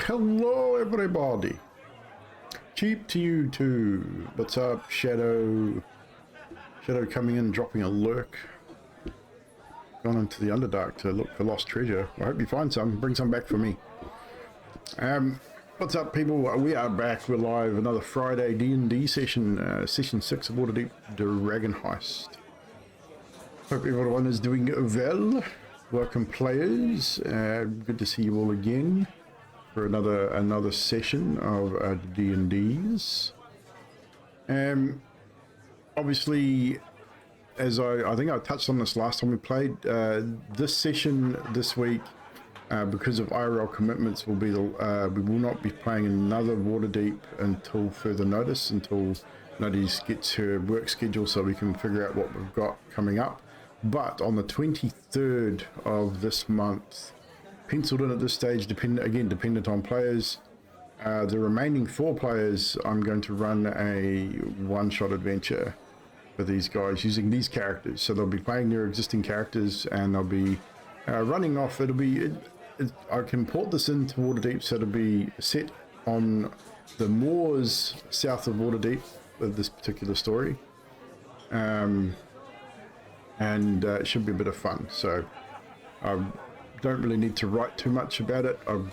Hello everybody. Cheap to you too. What's up, Shadow? Shadow coming in, dropping a lurk. Gone into the Underdark to look for lost treasure. I hope you find some. Bring some back for me. What's up, people? We are back. We're live. Another Friday D&D session. Session 6 of Waterdeep-Dragon Heist. Hope everyone is doing well. Welcome, players. Good to see you all again for another session of D&Ds. Obviously, as I think I touched on this last time we played, this session this week, because of IRL commitments, will be we will not be playing another Waterdeep until further notice, until Nutties gets her work schedule so we can figure out what we've got coming up. But on the 23rd of this month, penciled in at this stage, dependent on players, the remaining 4 players, I'm going to run a one-shot adventure for these guys using these characters. So they'll be playing their existing characters and they'll be running off. I can port this into Waterdeep, so it'll be set on the moors south of Waterdeep of this particular story. It should be a bit of fun. So don't really need to write too much about it. All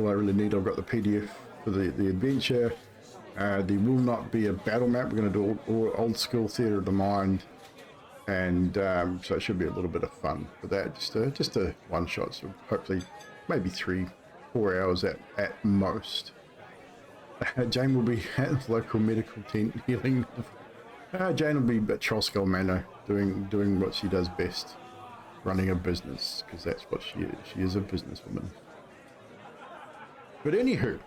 I really need, I've got the PDF for the adventure. There will not be a battle map. We're going to do all old school theatre of the mind, and so it should be a little bit of fun for that. Just a one shot, so hopefully maybe 3-4 hours at most. Jane will be at the local medical tent healing. Jane will be at Trollskull Manor doing what she does best, running a business, because that's what she is. She is a businesswoman. But anywho,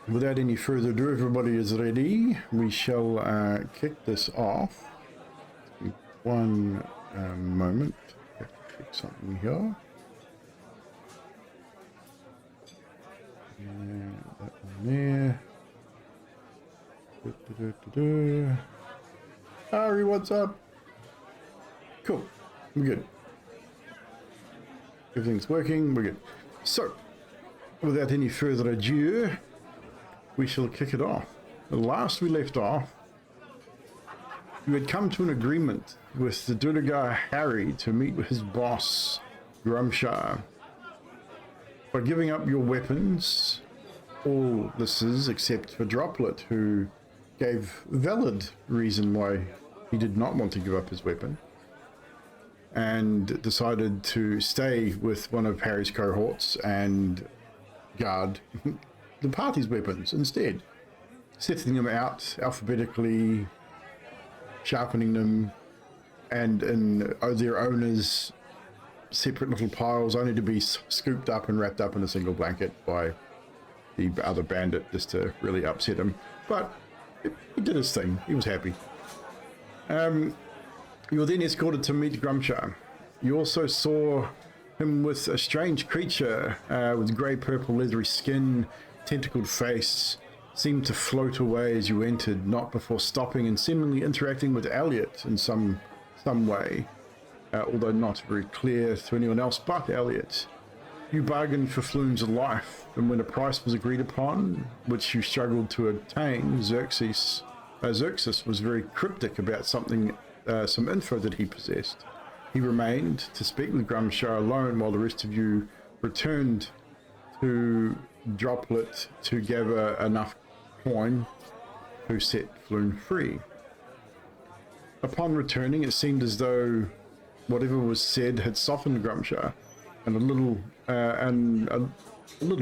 without any further ado, everybody is ready. We shall kick this off. One moment. I have to check something here. That one there. Ari, what's up? Cool. We're good. Everything's working. We're good. So, without any further ado, we shall kick it off. The last we left off, you had come to an agreement with the Duergar Harry to meet with his boss, Grumshar. By giving up your weapons, all this is except for Droplet, who gave valid reason why he did not want to give up his weapon, and decided to stay with one of Harry's cohorts and guard the party's weapons instead, setting them out alphabetically, sharpening them, and in their owners' separate little piles, only to be scooped up and wrapped up in a single blanket by the other bandit, just to really upset him. But he did his thing. He was happy. You were then escorted to meet Grumshar. You also saw him with a strange creature with grey-purple leathery skin, tentacled face, seemed to float away as you entered, not before stopping and seemingly interacting with Elliot in some way, although not very clear to anyone else but Elliot. You bargained for Floon's life, and when a price was agreed upon, which you struggled to obtain, Xerxes was very cryptic about some info that he possessed. He remained to speak with Grumshar alone while the rest of you returned to Droplet to gather enough coin to set Floon free. Upon returning, it seemed as though whatever was said had softened Grumshar, and a little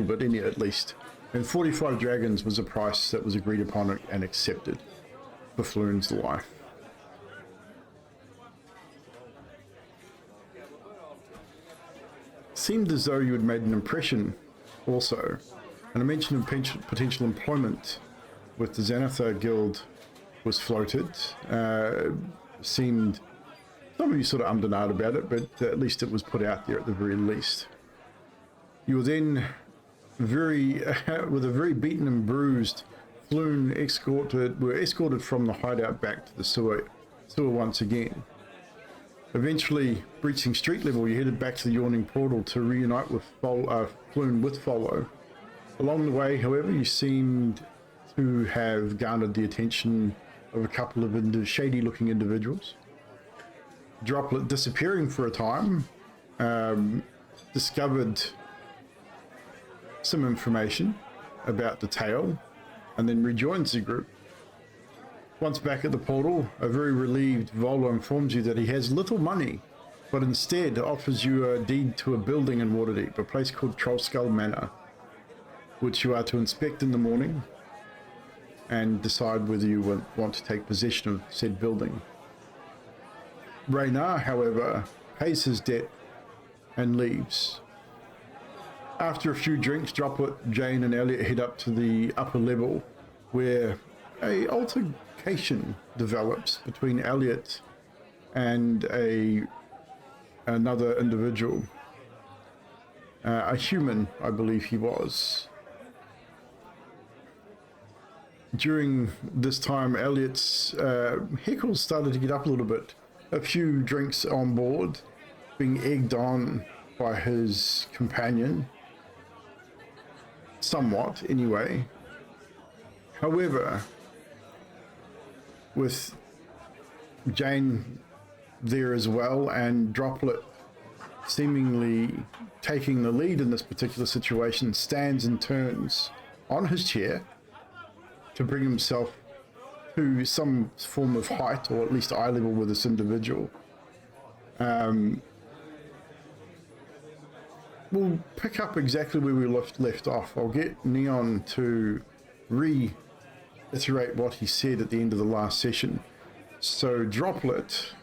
bit, at least. And 45 dragons was a price that was agreed upon and accepted for Floon's life. Seemed as though you had made an impression also, and a mention of potential employment with the Xanathar Guild was floated. Seemed, some of you sort of ummed and ahed about it, but at least it was put out there at the very least. You were then with a very beaten and bruised Floon were escorted from the hideout back to the sewer once again. Eventually, breaching street level, you headed back to the yawning portal to reunite with Floon with Volo, Along the way, however, you seemed to have garnered the attention of a couple of shady-looking individuals. Droplet, disappearing for a time, discovered some information about the tale, and then rejoins the group. Once back at the portal, a very relieved Volo informs you that he has little money, but instead offers you a deed to a building in Waterdeep, a place called Trollskull Manor, which you are to inspect in the morning and decide whether you want to take possession of said building. Raynar, however, pays his debt and leaves. After a few drinks, Droplet, Jane and Elliot head up to the upper level, where an altercation develops between Elliot and another individual, a human, I believe he was. During this time, Elliot's heckles started to get up a little bit. A few drinks on board, being egged on by his companion, somewhat anyway. However, with Jane there as well, and Droplet seemingly taking the lead in this particular situation, stands and turns on his chair to bring himself to some form of height, or at least eye level with this individual. We'll pick up exactly where we left off. I'll get Neon to reiterate what he said at the end of the last session. So, Droplet,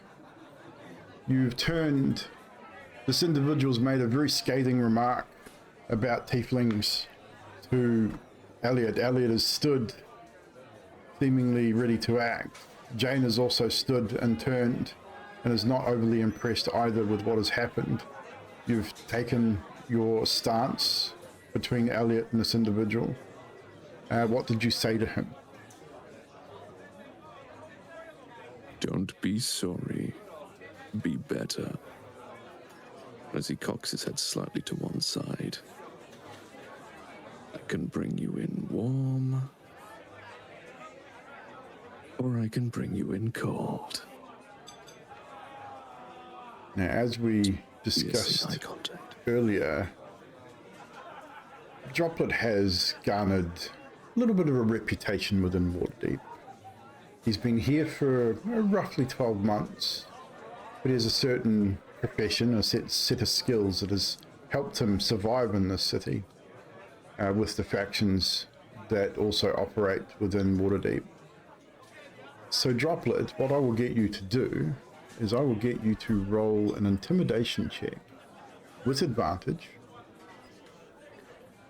you've turned... This individual's made a very scathing remark about tieflings to Elliot. Elliot has stood seemingly ready to act. Jane has also stood and turned and is not overly impressed either with what has happened. You've taken your stance between Elliot and this individual. What did you say to him? Don't be sorry. Be better. As he cocks his head slightly to one side. I can bring you in warm, or I can bring you in cold. Now, as we discussed earlier, Droplet has garnered a little bit of a reputation within Waterdeep. He's been here for roughly 12 months, but he has a certain profession, a set of skills that has helped him survive in this city with the factions that also operate within Waterdeep. So Droplet, what I will get you to do is I will get you to roll an intimidation check with advantage,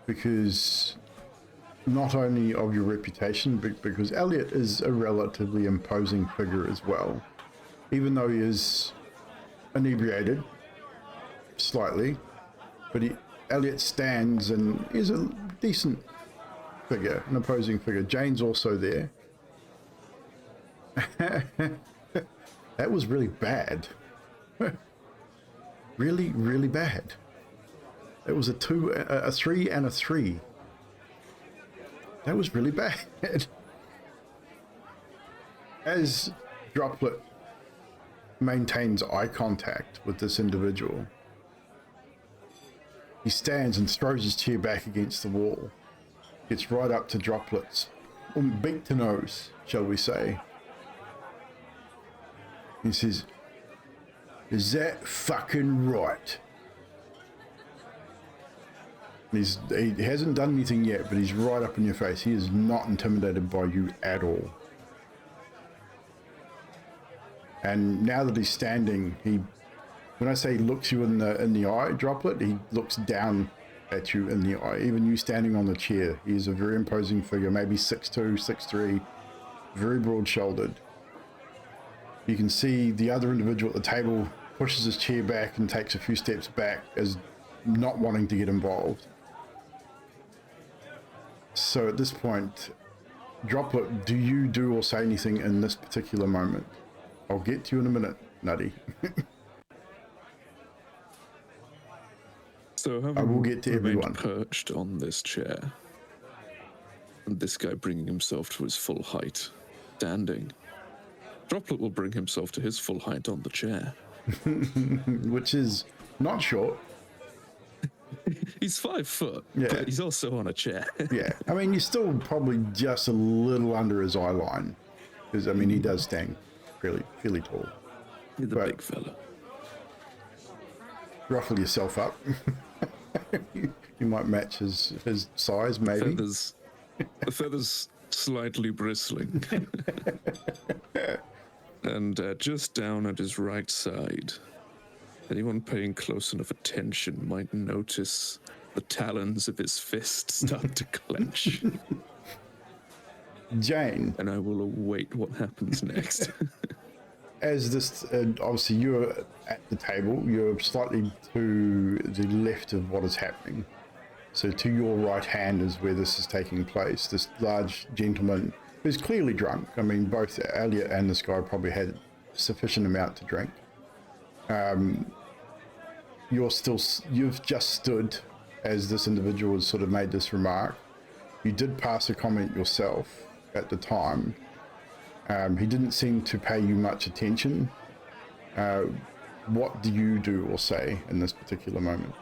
because not only of your reputation, but because Elliot is a relatively imposing figure as well. Even though he is inebriated slightly, but Elliot stands and is a decent figure, an opposing figure. Jane's also there. That was really bad. Really, really bad. It was a 3 and a 3. That was really bad. As Droplet maintains eye contact with this individual, he stands and throws his chair back against the wall. Gets right up to Droplet's beak to nose, shall we say. He says, "Is that fucking right?" He hasn't done anything yet, but he's right up in your face. He is not intimidated by you at all. And now that he's standing, when I say looks you in the eye, Droplet, he looks down at you in the eye. Even you standing on the chair, he is a very imposing figure, maybe 6'2", 6'3", very broad-shouldered. You can see the other individual at the table pushes his chair back and takes a few steps back as not wanting to get involved. So at this point, Droplet, do you do or say anything in this particular moment? I'll get to you in a minute, Nutty. So I will get to everyone. Perched on this chair, And this guy bringing himself to his full height, standing. Droplet will bring himself to his full height on the chair. Which is not short. He's 5 foot, Yeah. but he's also on a chair. Yeah, I mean, you're still probably just a little under his eye line. Because, I mean, he does stand fairly tall. He's a big fella. Ruffle yourself up. You might match his size, maybe. The feathers slightly bristling. And just down at his right side, anyone paying close enough attention might notice the talons of his fist start to clench. Jane. And I will await what happens next. As this, obviously you're at the table, you're slightly to the left of what is happening. So to your right hand is where this is taking place. This large gentleman who's clearly drunk. I mean, both Elliot and this guy probably had sufficient amount to drink. You've just stood as this individual has sort of made this remark. You did pass a comment yourself at the time. He didn't seem to pay you much attention. What do you do or say in this particular moment?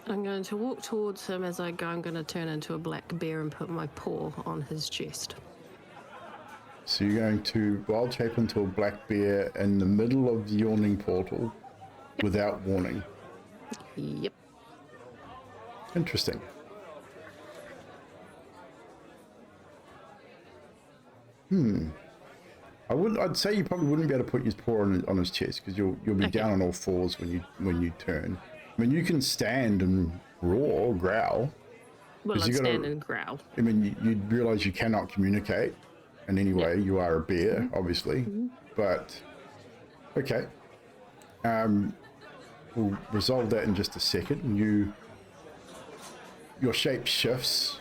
I'm going to walk towards him. As I go, I'm going to turn into a black bear and put my paw on his chest. So you're going to wild shape into a black bear in the middle of the yawning portal without warning. Yep. Interesting. I'd say you probably wouldn't be able to put your paw on his chest because you'll be down on all fours when you turn. I mean, you can stand and roar or growl. Well, I'd stand and growl. I mean, you realize you cannot communicate in any way. You are a bear, obviously. But, okay. We'll resolve that in just a second. Your shape shifts.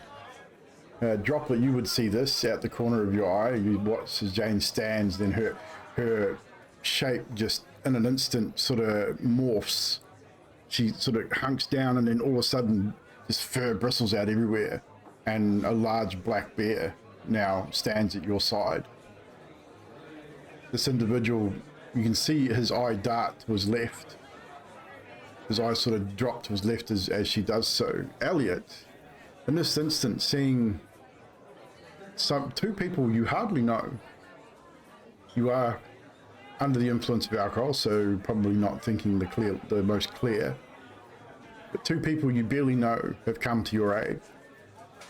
Droplet, you would see this out the corner of your eye. You watch as Jane stands, then her shape just in an instant sort of morphs. She sort of hunks down, and then all of a sudden this fur bristles out everywhere, and a large black bear now stands at your side. This individual, you can see his eye dart to his left. His eye sort of drop to his left as she does so. Elliot, in this instant, seeing two people you hardly know. You are under the influence of alcohol, so probably not thinking the most clear. But two people you barely know have come to your aid.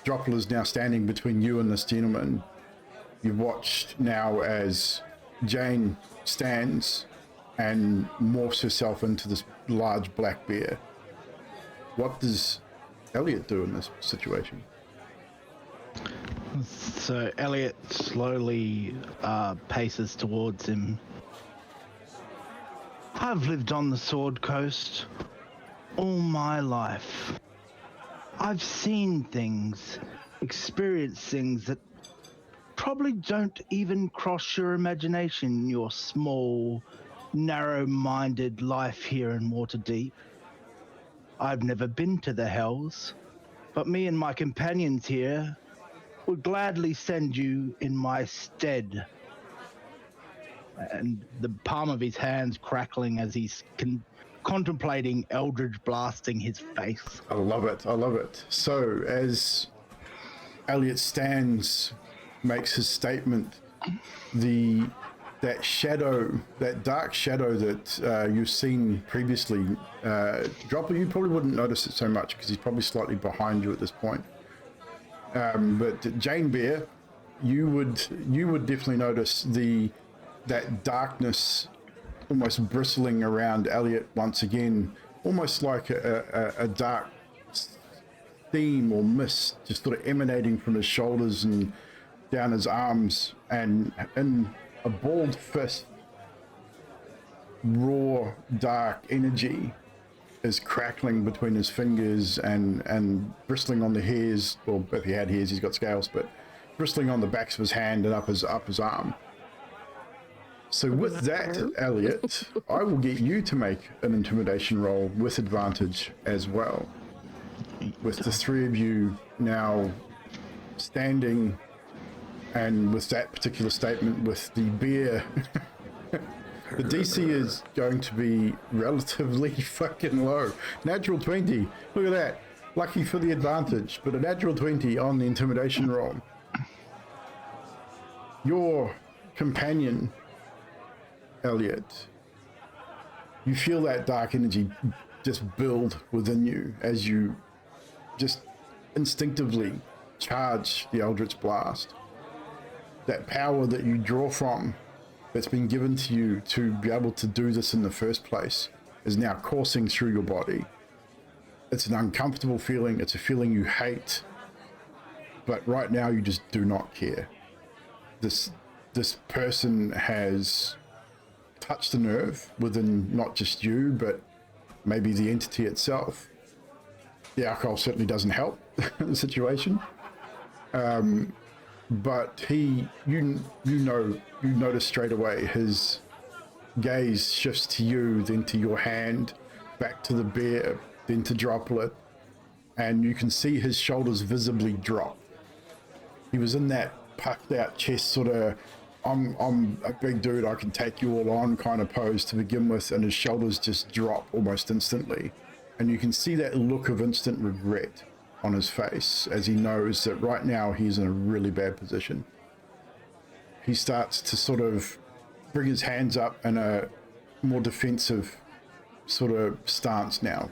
Dropple is now standing between you and this gentleman. You've watched now as Jane stands and morphs herself into this large black bear. What does Elliot do in this situation? So Elliot slowly paces towards him. I've lived on the Sword Coast all my life. I've seen things, experienced things that probably don't even cross your imagination in your small, narrow-minded life here in Waterdeep. I've never been to the Hells, but me and my companions here would gladly send you in my stead. And the palm of his hand's crackling as he's contemplating Eldritch blasting his face. I love it. So as Elliot stands, makes his statement, that shadow, that dark shadow that you've seen previously, Dropper, you probably wouldn't notice it so much because he's probably slightly behind you at this point. But Jane Bear, you would definitely notice that darkness almost bristling around Elliot once again, almost like a dark steam or mist just sort of emanating from his shoulders and down his arms, and in a balled fist, raw dark energy is crackling between his fingers and bristling on the hairs, or if he had hairs, he's got scales, but bristling on the backs of his hand and up his arm. So with that, Elliot, I will get you to make an intimidation roll with advantage as well. With the three of you now standing, and with that particular statement, with the bear, the DC is going to be relatively fucking low. Natural 20. Look at that. Lucky for the advantage, but a natural 20 on the intimidation roll. Your companion, Elliot, you feel that dark energy just build within you as you just instinctively charge the Eldritch Blast. That power that you draw from, that's been given to you to be able to do this in the first place, is now coursing through your body. It's an uncomfortable feeling, it's a feeling you hate, but right now you just do not care. This person has touched a nerve within not just you, but maybe the entity itself. The alcohol certainly doesn't help the situation. But you notice straight away his gaze shifts to you, then to your hand, back to the bear, then to Droplet, and you can see his shoulders visibly drop. He was in that puffed out chest sort of, I'm a big dude, I can take you all on kind of pose to begin with, and his shoulders just drop almost instantly. And you can see that look of instant regret on his face as he knows that right now he's in a really bad position. He starts to sort of bring his hands up in a more defensive sort of stance now.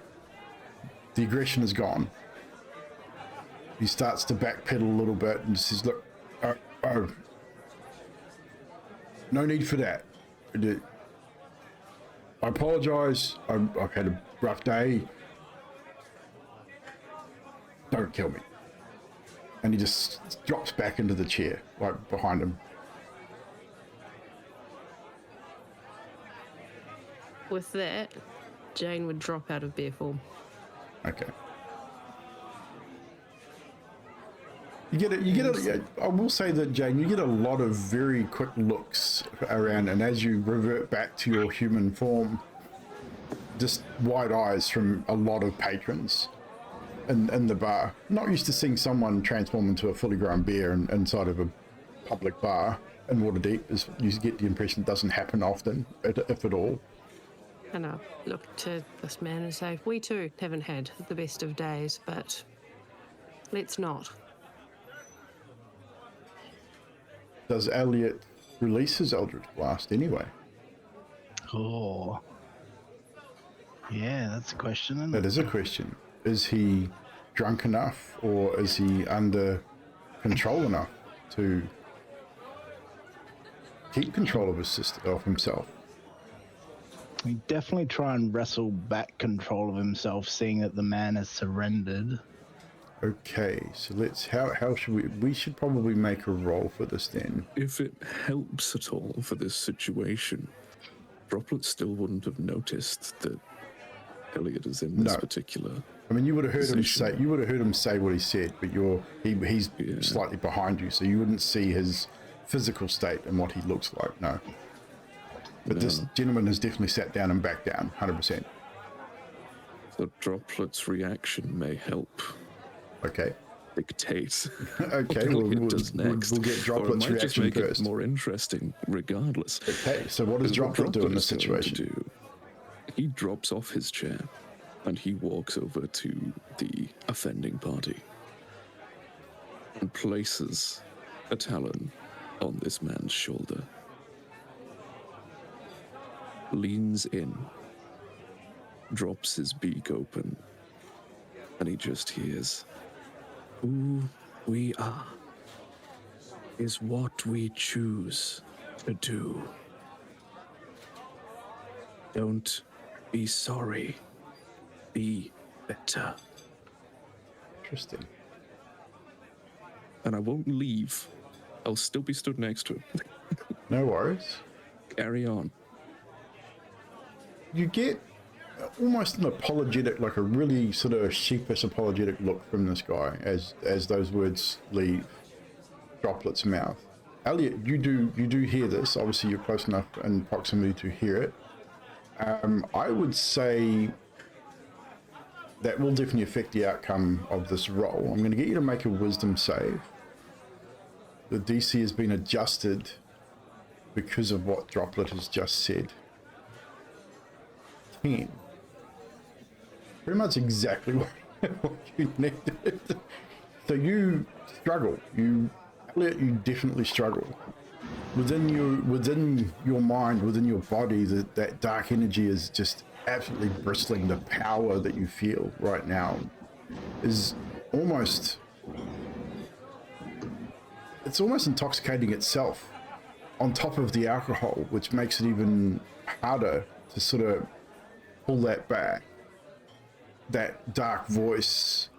The aggression is gone. He starts to backpedal a little bit and says, look, no need for that. I apologize. I've had a rough day. Don't kill me. And he just drops back into the chair, right behind him. With that, Jane would drop out of bear form. Okay. I will say that, Jane, you get a lot of very quick looks around, and as you revert back to your human form, just wide eyes from a lot of patrons in the bar. Not used to seeing someone transform into a fully grown bear inside of a public bar in Waterdeep. You get the impression it doesn't happen often, if at all. And I look to this man and say, we too haven't had the best of days, but let's not. Does Elliot release his Eldritch Blast anyway? Oh. Yeah, that's a question, isn't it? That is a question. Is he drunk enough, or is he under control enough to keep control of himself? We definitely try and wrestle back control of himself, seeing that the man has surrendered. Okay, so how should we should probably make a roll for this then. If it helps at all for this situation, Droplet still wouldn't have noticed that Elliot is in this particular. I mean, you would have heard position. him say what he said, but he's slightly behind you, so you wouldn't see his physical state and what he looks like. No. But this gentleman has definitely sat down and backed down, 100%. So Droplet's reaction may help. Okay. Dictate. Okay, we'll get Droplet's reaction just make first. It more interesting, regardless. Okay, so what does Droplet do in this situation? He drops off his chair and he walks over to the offending party and places a talon on this man's shoulder. Leans in, drops his beak open, and he just hears, "Who we are is what we choose to do. Don't be sorry. Be better." Interesting. And I won't leave. I'll still be stood next to him. No worries. Carry on. You get almost an apologetic, like a really sort of sheepish apologetic look from this guy as those words leave Droplet's mouth. Elliot, you do hear this. Obviously, you're close enough in proximity to hear it. I would say that will definitely affect the outcome of this roll. I'm going to get you to make a wisdom save. the DC has been adjusted because of what Droplet has just said. 10. Pretty much exactly what you needed. So you struggle. Elliot, you definitely struggle. Within your mind, within your body, that dark energy is just absolutely bristling. The power that you feel right now is almost intoxicating itself on top of the alcohol, which makes it even harder to sort of pull that back. That dark voice,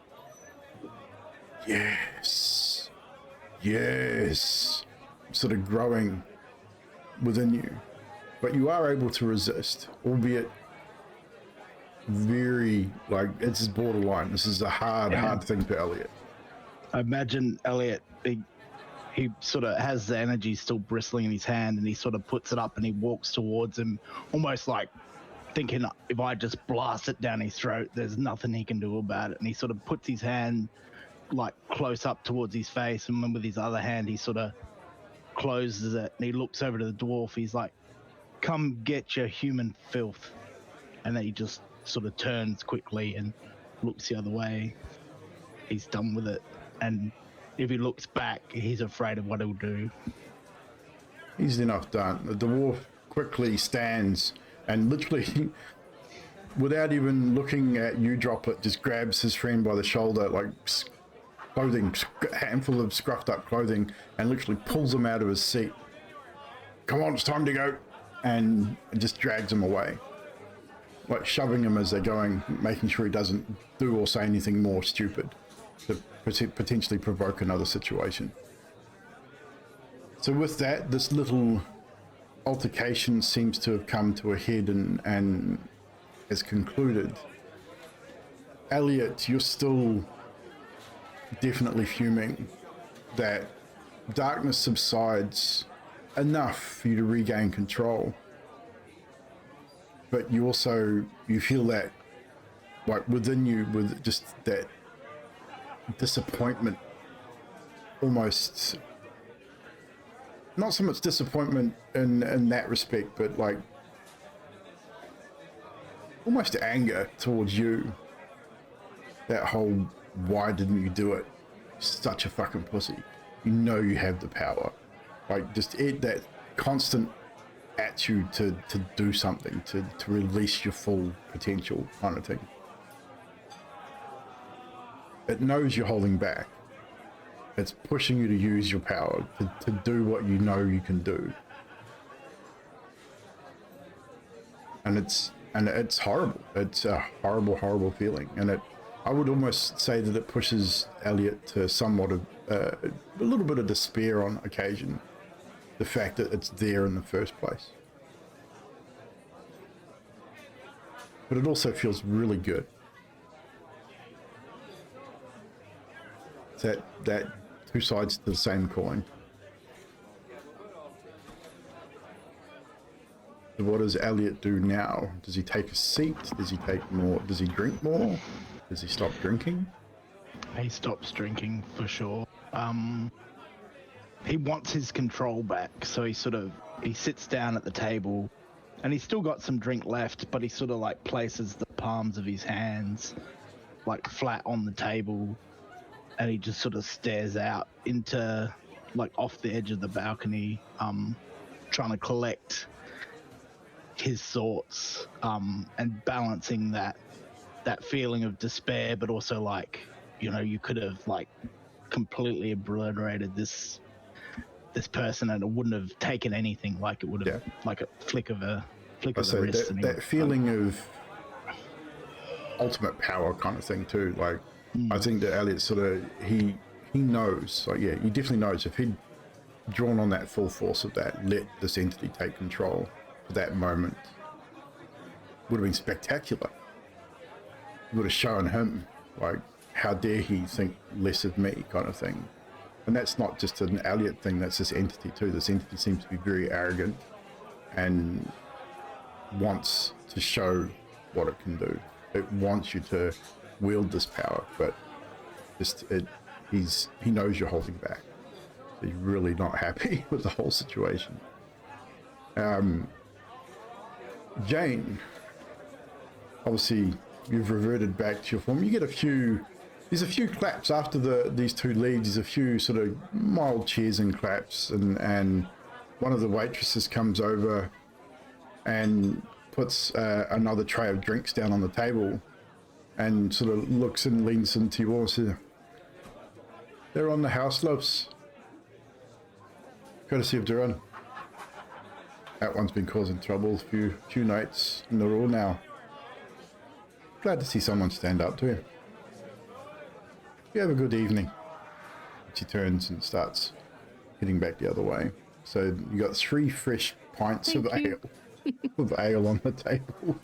yes, sort of growing within you, but you are able to resist, albeit very, like, it's borderline. This is a hard thing for Elliot. I imagine Elliot, he sort of has the energy still bristling in his hand, and he sort of puts it up and he walks towards him, almost like thinking, if I just blast it down his throat, there's nothing he can do about it. And he sort of puts his hand like close up towards his face, and then with his other hand he sort of closes it, and he looks over to the dwarf. He's like, come get your human filth. And then he just sort of turns quickly and looks the other way. He's done with it, and if he looks back, he's afraid of what he'll do. Easy enough done. The dwarf quickly stands and literally, without even looking at you, Droplet, just grabs his friend by the shoulder, like clothing, handful of scruffed up clothing, and literally pulls him out of his seat. Come on, it's time to go. And just drags him away, like shoving him as they're going, making sure he doesn't do or say anything more stupid to potentially provoke another situation. So with that, this little altercation seems to have come to a head and has concluded. Elliot, you're still definitely fuming. That darkness subsides enough for you to regain control, but you feel that, like, within you, with just that disappointment, almost not so much disappointment in that respect, but like almost anger towards you. That whole, why didn't you do it? Such a fucking pussy. You know you have the power. Like, just that constant at you to do something, to release your full potential kind of thing. It knows you're holding back. It's pushing you to use your power, to do what you know you can do. And it's horrible. It's a horrible, horrible feeling. And I would almost say that it pushes Elliot to somewhat of a little bit of despair on occasion. The fact that it's there in the first place. But it also feels really good. That two sides to the same coin. So what does Elliot do now? Does he take a seat? Does he take more? Does he drink more? Does he stop drinking? He stops drinking for sure. He wants his control back, so he sits down at the table, and he's still got some drink left, but he sort of like places the palms of his hands like flat on the table, and he just sort of stares out into, like, off the edge of the balcony, trying to collect his thoughts, and balancing that feeling of despair, but also, like, you know, you could have like completely obliterated this person and it wouldn't have taken anything. Like, it would have, like a flick of the wrist. That feeling of ultimate power kind of thing too. Like, I think that Elliot sort of, he knows, like, yeah, he definitely knows if he'd drawn on that full force of that, let this entity take control for that moment, would have been spectacular. It would have shown him, like, how dare he think less of me kind of thing. And that's not just an Elliot thing, that's this entity too. This entity seems to be very arrogant and wants to show what it can do. It wants you to wield this power, but he knows you're holding back. He's really not happy with the whole situation. Jane, obviously you've reverted back to your form. You get there's a few claps after these two leads. There's a few sort of mild cheers and claps, and one of the waitresses comes over and puts another tray of drinks down on the table and sort of looks and leans into you all and says, "They're on the house, loves. Courtesy of Duran. That one's been causing trouble a few nights in a row now. Glad to see someone stand up to him. You have a good evening." She turns and starts heading back the other way. So you got 3 fresh pints of ale on the table.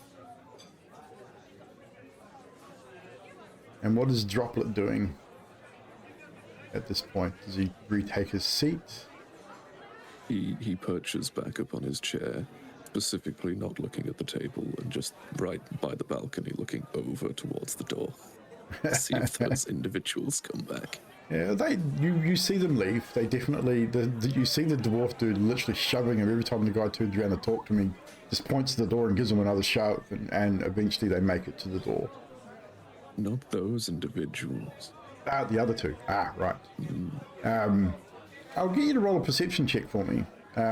And what is Droplet doing at this point? Does he retake his seat? He perches back up on his chair, specifically not looking at the table and just right by the balcony looking over towards the door. See if those individuals come back. Yeah, you see them leave. They definitely, you see the dwarf dude literally shoving him every time the guy turns around to talk to him. He just points to the door and gives him another shove, and eventually they make it to the door. Not those individuals. The other two. Right. I'll get you to roll a perception check for me,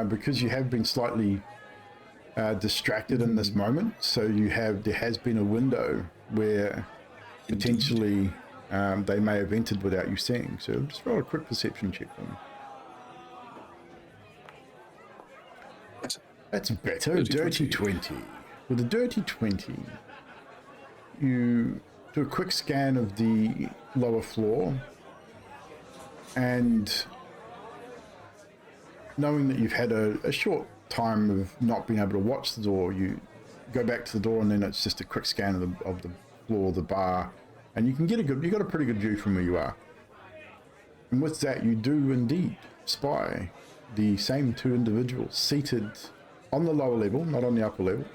because you have been slightly distracted in this moment. So there has been a window where potentially they may have entered without you seeing. So just roll a quick perception check for me. That's better. Dirty 20. With a dirty 20, you do a quick scan of the lower floor, and knowing that you've had a short time of not being able to watch the door, you go back to the door, and then it's just a quick scan of the floor, the bar, and you got a pretty good view from where you are. And with that, you do indeed spy the same 2 individuals seated on the lower level, not on the upper level,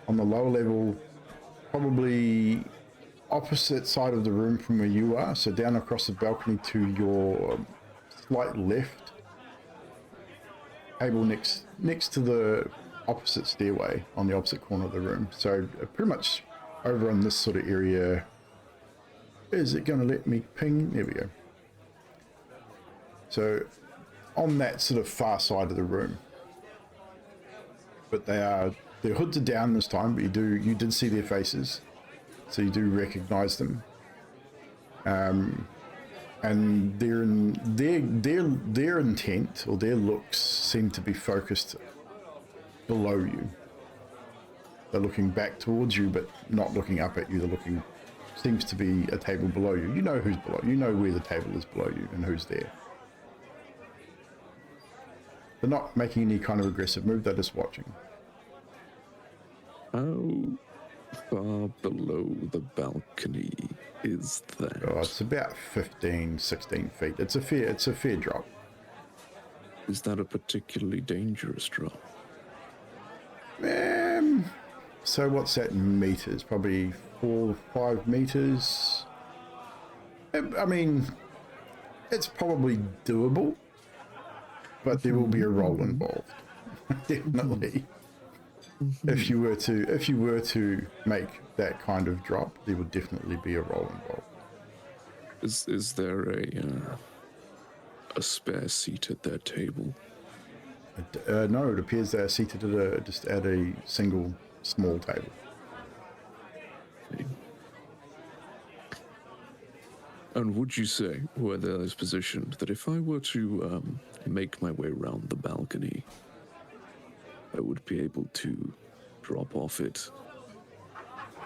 on the lower level, probably opposite side of the room from where you are, so down across the balcony to your slight left, table next to the opposite stairway on the opposite corner of the room. So pretty much over in this sort of area. Is it going to let me ping? There we go. So on that sort of far side of the room, but their hoods are down this time, but you did see their faces, so you do recognize them. And their intent or their looks seem to be focused below you. They're looking back towards you, but not looking up at you. They're looking, seems to be a table below you. You know who's below. You know where the table is below you and who's there. They're not making any kind of aggressive move. They're just watching. How far below the balcony is that? Oh, it's about 15, 16 feet. It's a fair drop. Is that a particularly dangerous drop? So what's that in meters? Probably 4 or 5 meters. I mean, it's probably doable, but there will be a roll involved. Definitely. If you were to make that kind of drop, there would definitely be a roll involved. Is there a spare seat at their table? No, it appears they're seated at a single small table. Okay. And would you say, where that is positioned, that if I were to make my way around the balcony, I would be able to drop off it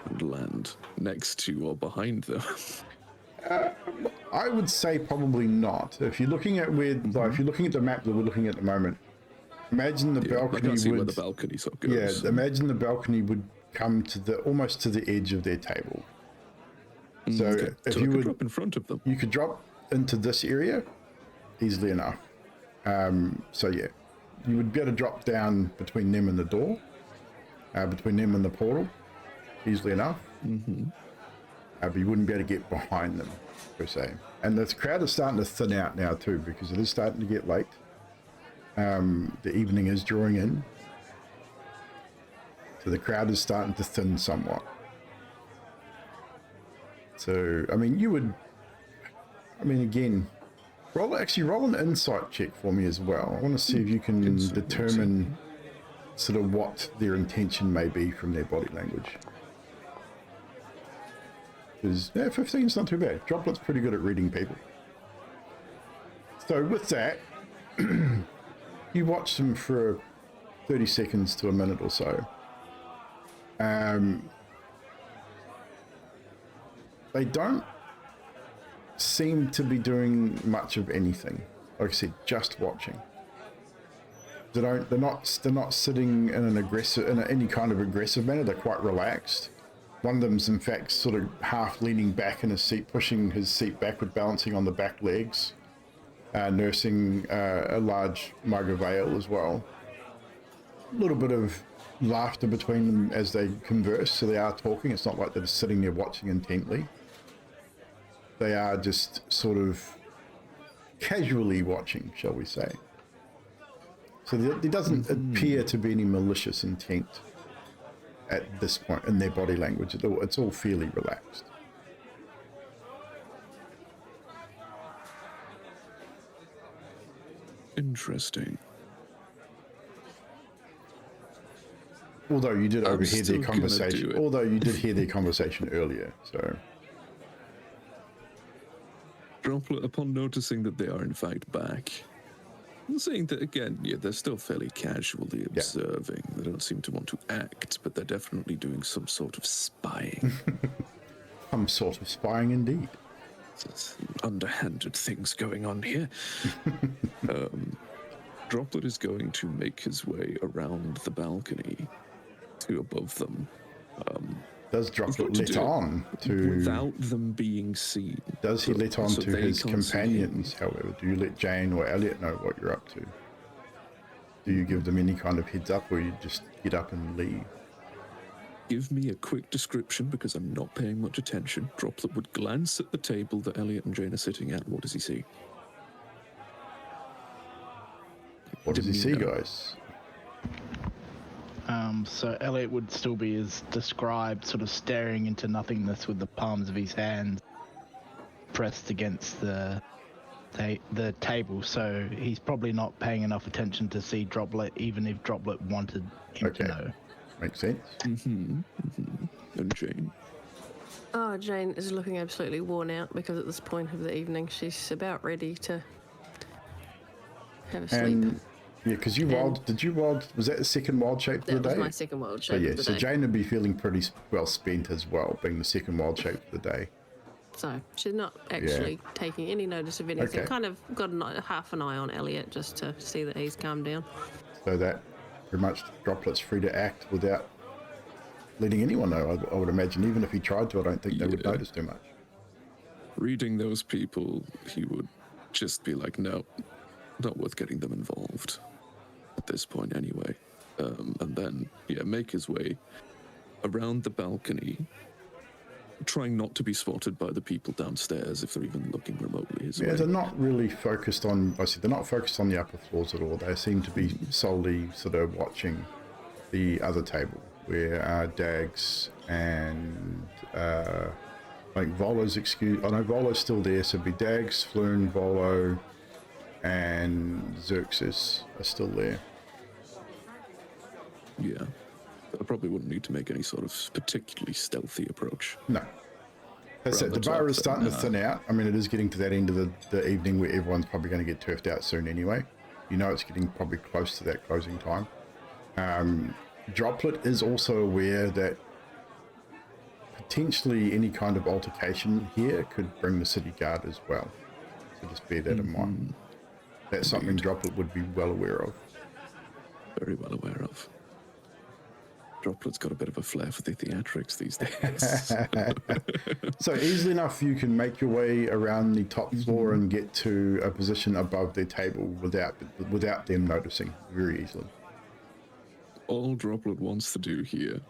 and land next to or behind them? I would say probably not. If you're looking at if you're looking at the map that we're looking at the moment, imagine the balcony I can't see would. where the balcony sort of goes. Yeah, imagine the balcony would come to almost to the edge of their table. So Okay. if So you I could would drop in front of them. you could drop into this area easily enough. So yeah, you would be able to drop down between them and the door, between them and the portal, easily enough. but you wouldn't be able to get behind them, per se. And the crowd is starting to thin out now too, because it is starting to get late. The evening is drawing in. So the crowd is starting to thin somewhat. So, I mean, again, roll an insight check for me as well. I want to see if you can determine sort of what their intention may be from their body language. Because 15 is not too bad. Droplet's pretty good at reading people. So with that, you watch them for 30 seconds to a minute or so. They don't seem to be doing much of anything. Like I said, just watching. They're not sitting in any kind of aggressive manner. They're quite relaxed. One of them's in fact sort of half leaning back in his seat, pushing his seat backward, balancing on the back legs, nursing a large mug of ale as well. A little bit of laughter between them as they converse, so they are talking. It's not like they're just sitting there watching intently. They are just sort of casually watching, shall we say. So there doesn't appear to be any malicious intent at this point in their body language at all. It's all fairly relaxed. Interesting. Although you did overhear their conversation. Although you did hear their conversation earlier, so. Droplet, upon noticing that they are in fact back, and saying that again, yeah, they're still fairly casually observing. They don't seem to want to act, but they're definitely doing some sort of spying. Some sort of spying indeed. Some underhanded things going on here. Droplet is going to make his way around the balcony to above them. Does Droplet let on to... Without them being seen. Does he let on to his companions, however? Do you let Jane or Elliot know what you're up to? Do you give them any kind of heads up, or you just get up and leave? Give me a quick description, because I'm not paying much attention. Droplet would glance at the table that Elliot and Jane are sitting at. What does he see? What does he see, guys? So Elliot would still be as described, sort of staring into nothingness with the palms of his hands pressed against the table. So he's probably not paying enough attention to see Droplet, even if Droplet wanted him to know. Makes sense. And Jane? Oh, Jane is looking absolutely worn out because at this point of the evening she's about ready to have a sleep. Yeah, because you rolled, was that the second wild shape for the day? That was my second wild shape of the so day. Jane would be feeling pretty well spent as well, being the second wild shape of the day. So she's not actually taking any notice of anything. Okay. Kind of got half an eye on Elliot just to see that he's calmed down. So that pretty much Droplet's free to act without letting anyone know, I would imagine. Even if he tried to, I don't think they would notice too much. Reading those people, he would just be like, no, not worth getting them involved. At this point anyway. And then, make his way around the balcony, trying not to be spotted by the people downstairs if they're even looking remotely his way. They're not really focused on, they're not focused on the upper floors at all. They seem to be solely sort of watching the other table where Dags and I think Volo's Volo's still there, so it'd be Dags, Floon, Volo, and Xerxes are still there. Yeah. I probably wouldn't need to make any sort of particularly stealthy approach. No. That's it. The bar is starting to thin out. I mean, it is getting to that end of the evening where everyone's probably going to get turfed out soon anyway. You know it's getting probably close to that closing time. Droplet is also aware that potentially any kind of altercation here could bring the city guard as well. So just bear that in mind. That's something Droplet would be well aware of. Very well aware of. Droplet's got a bit of a flair for the theatrics these days. So easily enough you can make your way around the top floor and get to a position above their table without them noticing very easily. All Droplet wants to do here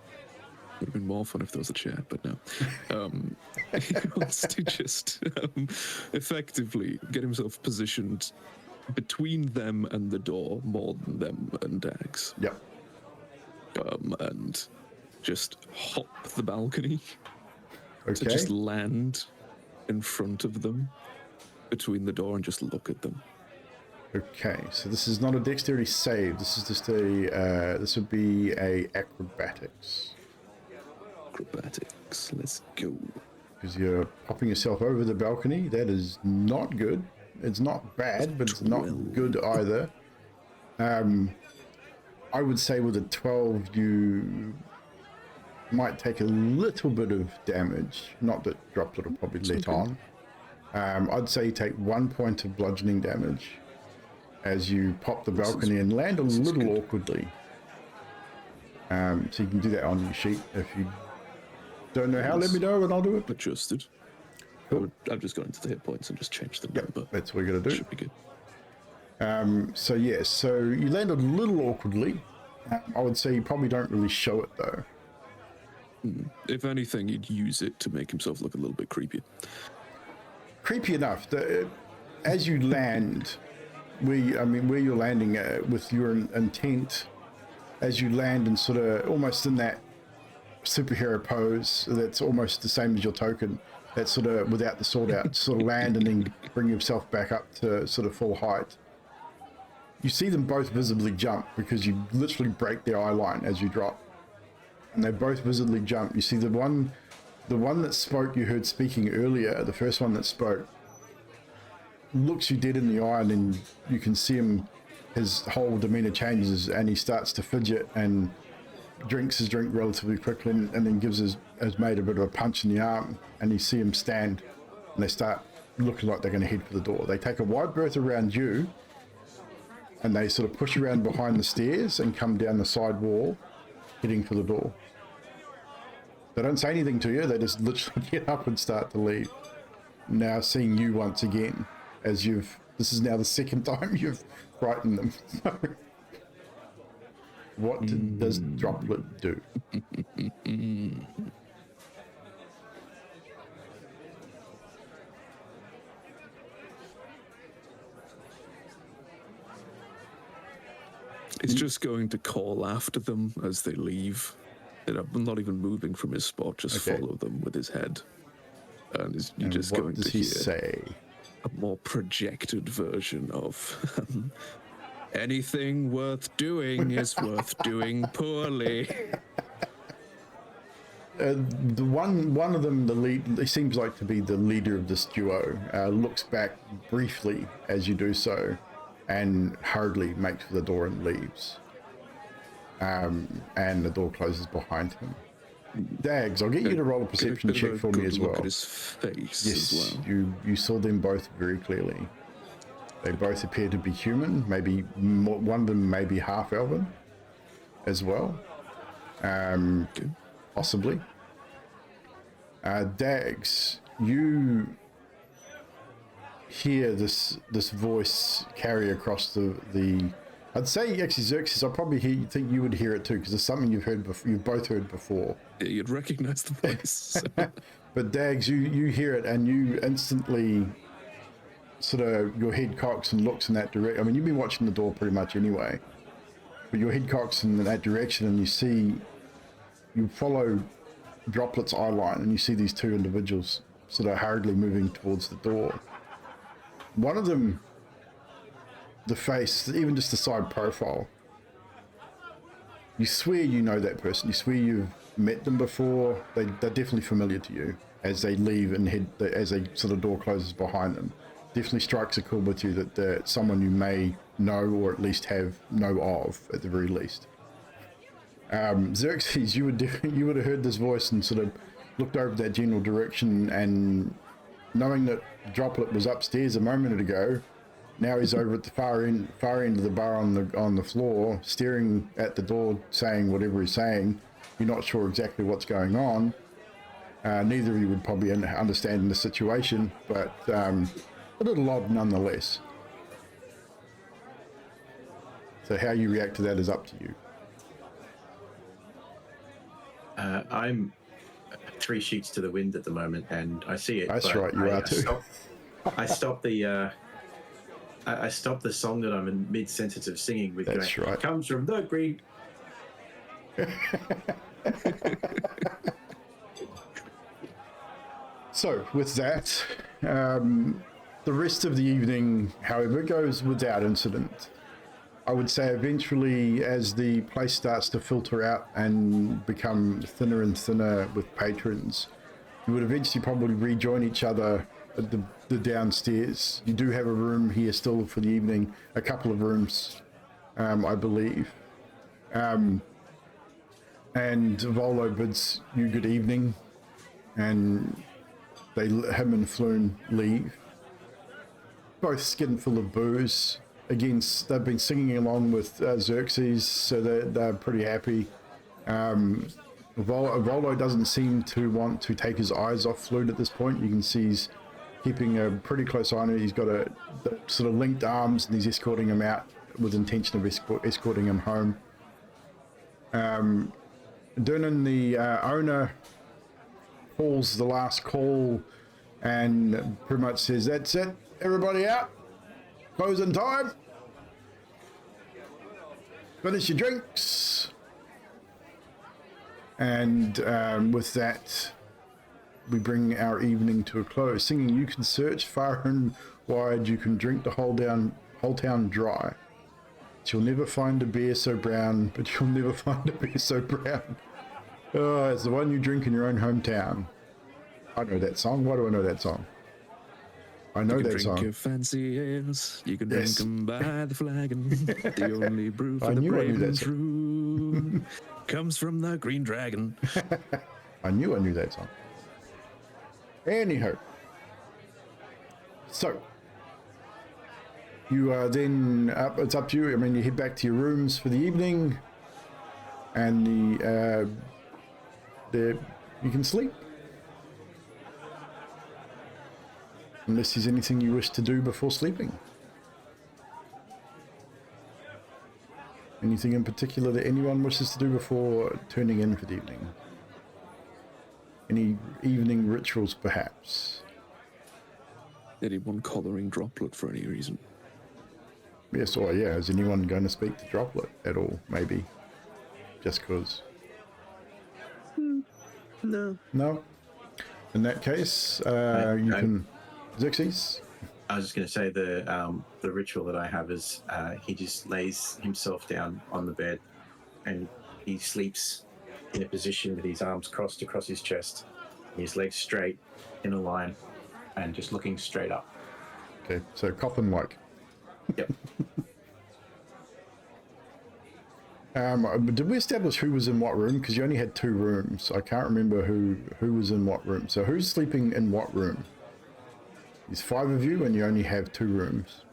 Would have been more fun if there was a chair, but no. He wants to just effectively get himself positioned between them and the door, more than them and Dags. Yep. And just hop the balcony to Okay. just land in front of them, between the door, and just look at them. Okay, so this is not a dexterity save. This is just a, this would be a acrobatics. Acrobatics, let's go. Because you're popping yourself over the balcony. That is not good. It's not bad, but it's not good either. I would say with a 12, you might take a little bit of damage. Not that Droplet will probably let on. I'd say you take 1 point of bludgeoning damage as you pop the balcony and land a little awkwardly. So you can do that on your sheet. If you don't know how, let me know and I'll do it. Adjusted. Cool. I've just gone into the hit points and just changed the number. Yep, that's what you gotta do. Should be good. So yeah, so you land a little awkwardly. I would say you probably don't really show it though. If anything, he'd use it to make himself look a little bit creepy. Creepy enough that as you land, where you're landing with your intent, as you land and sort of almost in that superhero pose, that's almost the same as your token. That's sort of without the sword out, sort of land and then bring yourself back up to sort of full height. You see them both visibly jump because you literally break their eye line as you drop. And they both visibly jump. You see the one that spoke, you heard speaking earlier, the first one that spoke, looks you dead in the eye, and then you can see him, his whole demeanor changes and he starts to fidget and drinks his drink relatively quickly and then gives his mate a bit of a punch in the arm, and you see him stand and they start looking like they're going to head for the door. They take a wide berth around you and they sort of push around behind the stairs and come down the side wall heading for the door. They don't say anything to you, they just literally get up and start to leave. Now seeing you once again, as this is now the second time you've frightened them. What does Droplet do? He's just going to call after them as they leave. I'm not even moving from his spot, just follow them with his head. And you're just going to hear say? A more projected version of anything worth doing is worth doing poorly. The one of them, the lead, he seems like to be the leader of this duo, looks back briefly as you do so and hurriedly makes for the door and leaves. And the door closes behind him. Dags, I'll get you to roll a perception check for me as well. Look at his face yes, as well. You saw them both very clearly. They both appear to be human, maybe one of them may be half elven as well. Possibly. Dags, you hear this voice carry across the I'd say actually Xerxes, I probably think you would hear it too, because it's something you've both heard before. Yeah, you'd recognize the voice. But Dags, you hear it and you instantly sort of, your head cocks and looks in that direction. I mean, you've been watching the door pretty much anyway, but your head cocks in that direction and you follow Droplet's eye line and you see these two individuals sort of hurriedly moving towards the door. One of them, the face, even just the side profile, you swear you know that person. You swear you've met them before. They're definitely familiar to you as they leave and as a sort of door closes behind them. Definitely strikes a chord with you that they're someone you may know or at least know of at the very least. Xerxes, you would have heard this voice and sort of looked over that general direction, and knowing that Droplet was upstairs a moment ago, now he's over at the far end of the bar on the floor, staring at the door, saying whatever he's saying. You're not sure exactly what's going on. Neither of you would probably understand the situation, but a little odd nonetheless. So how you react to that is up to you. I'm 3 sheets to the wind at the moment, and I see it. That's but right, you are too. I stopped the. I stopped the song that I'm in mid-sentence of singing with. That's going, right. Comes from the green. So with that, the rest of the evening, however, goes without incident. I would say eventually, as the place starts to filter out and become thinner and thinner with patrons, you would eventually probably rejoin each other at the downstairs. You do have a room here still for the evening, a couple of rooms, I believe. And Volo bids you good evening, and him and Floon leave, both skin full of booze. Again, they've been singing along with Xerxes, so they're pretty happy. Volo doesn't seem to want to take his eyes off Floon at this point. You can see he's keeping a pretty close eye on it. He's got the sort of linked arms, and he's escorting him out with intention of escorting him home. Durnan, the owner, calls the last call and pretty much says, "That's it, everybody out. Closing time. Finish your drinks." And with that, we bring our evening to a close. Singing, you can search far and wide, you can drink the whole town dry. But you'll never find a beer so brown, but you'll never find a beer so brown. Oh, it's the one you drink in your own hometown. I know that song. Why do I know that song? I know that song. You can drink your fancy ales. You can drink them by the flagon. The only brew for I the knew I knew brave that and song. true comes from the Green Dragon. I knew that song. Anyhow, so you are then up. It's up to you. I mean, you head back to your rooms for the evening, and you can sleep. Unless there's anything you wish to do before sleeping. Anything in particular that anyone wishes to do before turning in for the evening? Any evening rituals, perhaps? Anyone collaring Droplet for any reason? Yes, or yeah, is anyone going to speak to Droplet at all? Maybe. Just because. No. No? In that case, you can... Xerxes? I was just going to say the ritual that I have is he just lays himself down on the bed and he sleeps in a position with his arms crossed across his chest, his legs straight in a line, and just looking straight up. Okay, so coffin-like. Yep. Did we establish who was in what room? Because you only had 2 rooms. I can't remember who was in what room. So who's sleeping in what room? There's 5 of you and you only have 2 rooms.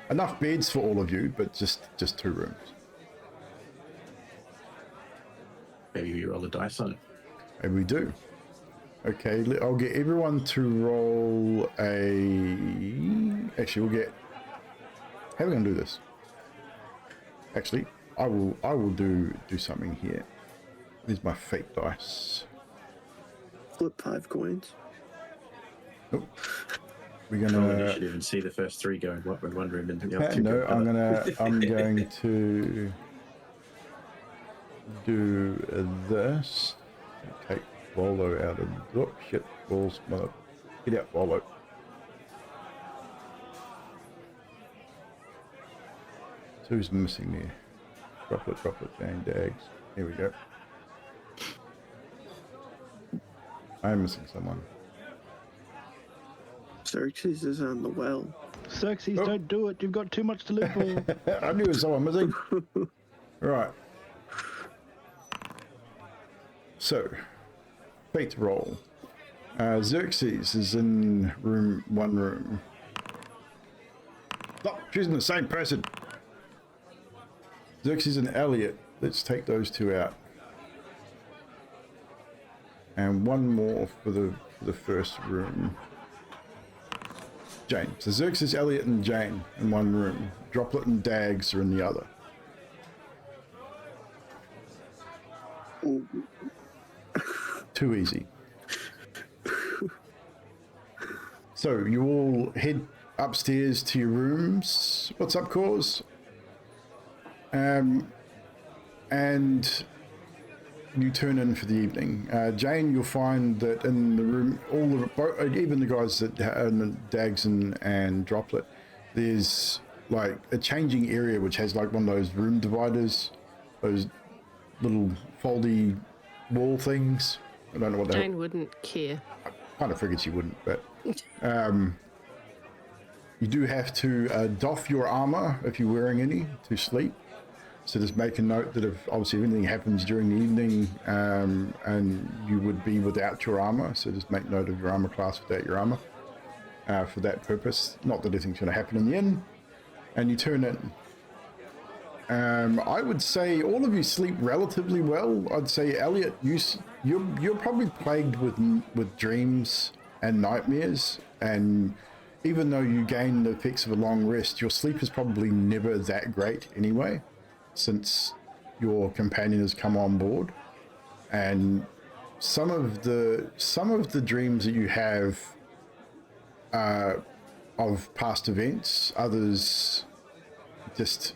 Enough beds for all of you, but just 2 rooms. Maybe we roll the dice on it. Maybe we do. Okay, I'll get everyone to roll a... Actually, we'll get... How are we going to do this? Actually, I will do something here. Here's my fake dice. Flip 5 coins. Nope. We're Roll gonna... initiative and see the first 3 going. What we're wondering. And no, I'm going to do this. Take Volo out of... Oh, shit. Balls. Mother. Get out, Volo. So who's missing there? Droplet, bang, dags. Here we go. I'm missing someone. Xerxes is on the well. Xerxes, don't do it. You've got too much to live for. I knew there was someone missing. Right. So, fate roll. Xerxes is in one room. Oh, she's in the same person. Xerxes and Elliot. Let's take those 2 out. And 1 more for the first room. Jane. So Xerxes, Elliot, and Jane in 1 room. Droplet and Dags are in the other. Too easy. So you all head upstairs to your rooms. What's up, Cause? And you turn in for the evening. Jane, you'll find that in the room, even the guys that are in Dags and Droplet, there's like a changing area which has like one of those room dividers, those little foldy wall things. I don't know what Jane wouldn't care. I kind of figured she wouldn't, but you do have to doff your armor if you're wearing any to sleep. So just make a note that if anything happens during the evening and you would be without your armor, so just make note of your armor class without your armor for that purpose. Not that anything's going to happen in the inn. And you turn in. I would say all of you sleep relatively well. I'd say Elliot, you're probably plagued with dreams and nightmares, and even though you gain the effects of a long rest, your sleep is probably never that great anyway, since your companion has come on board. And some of the dreams that you have of past events, others just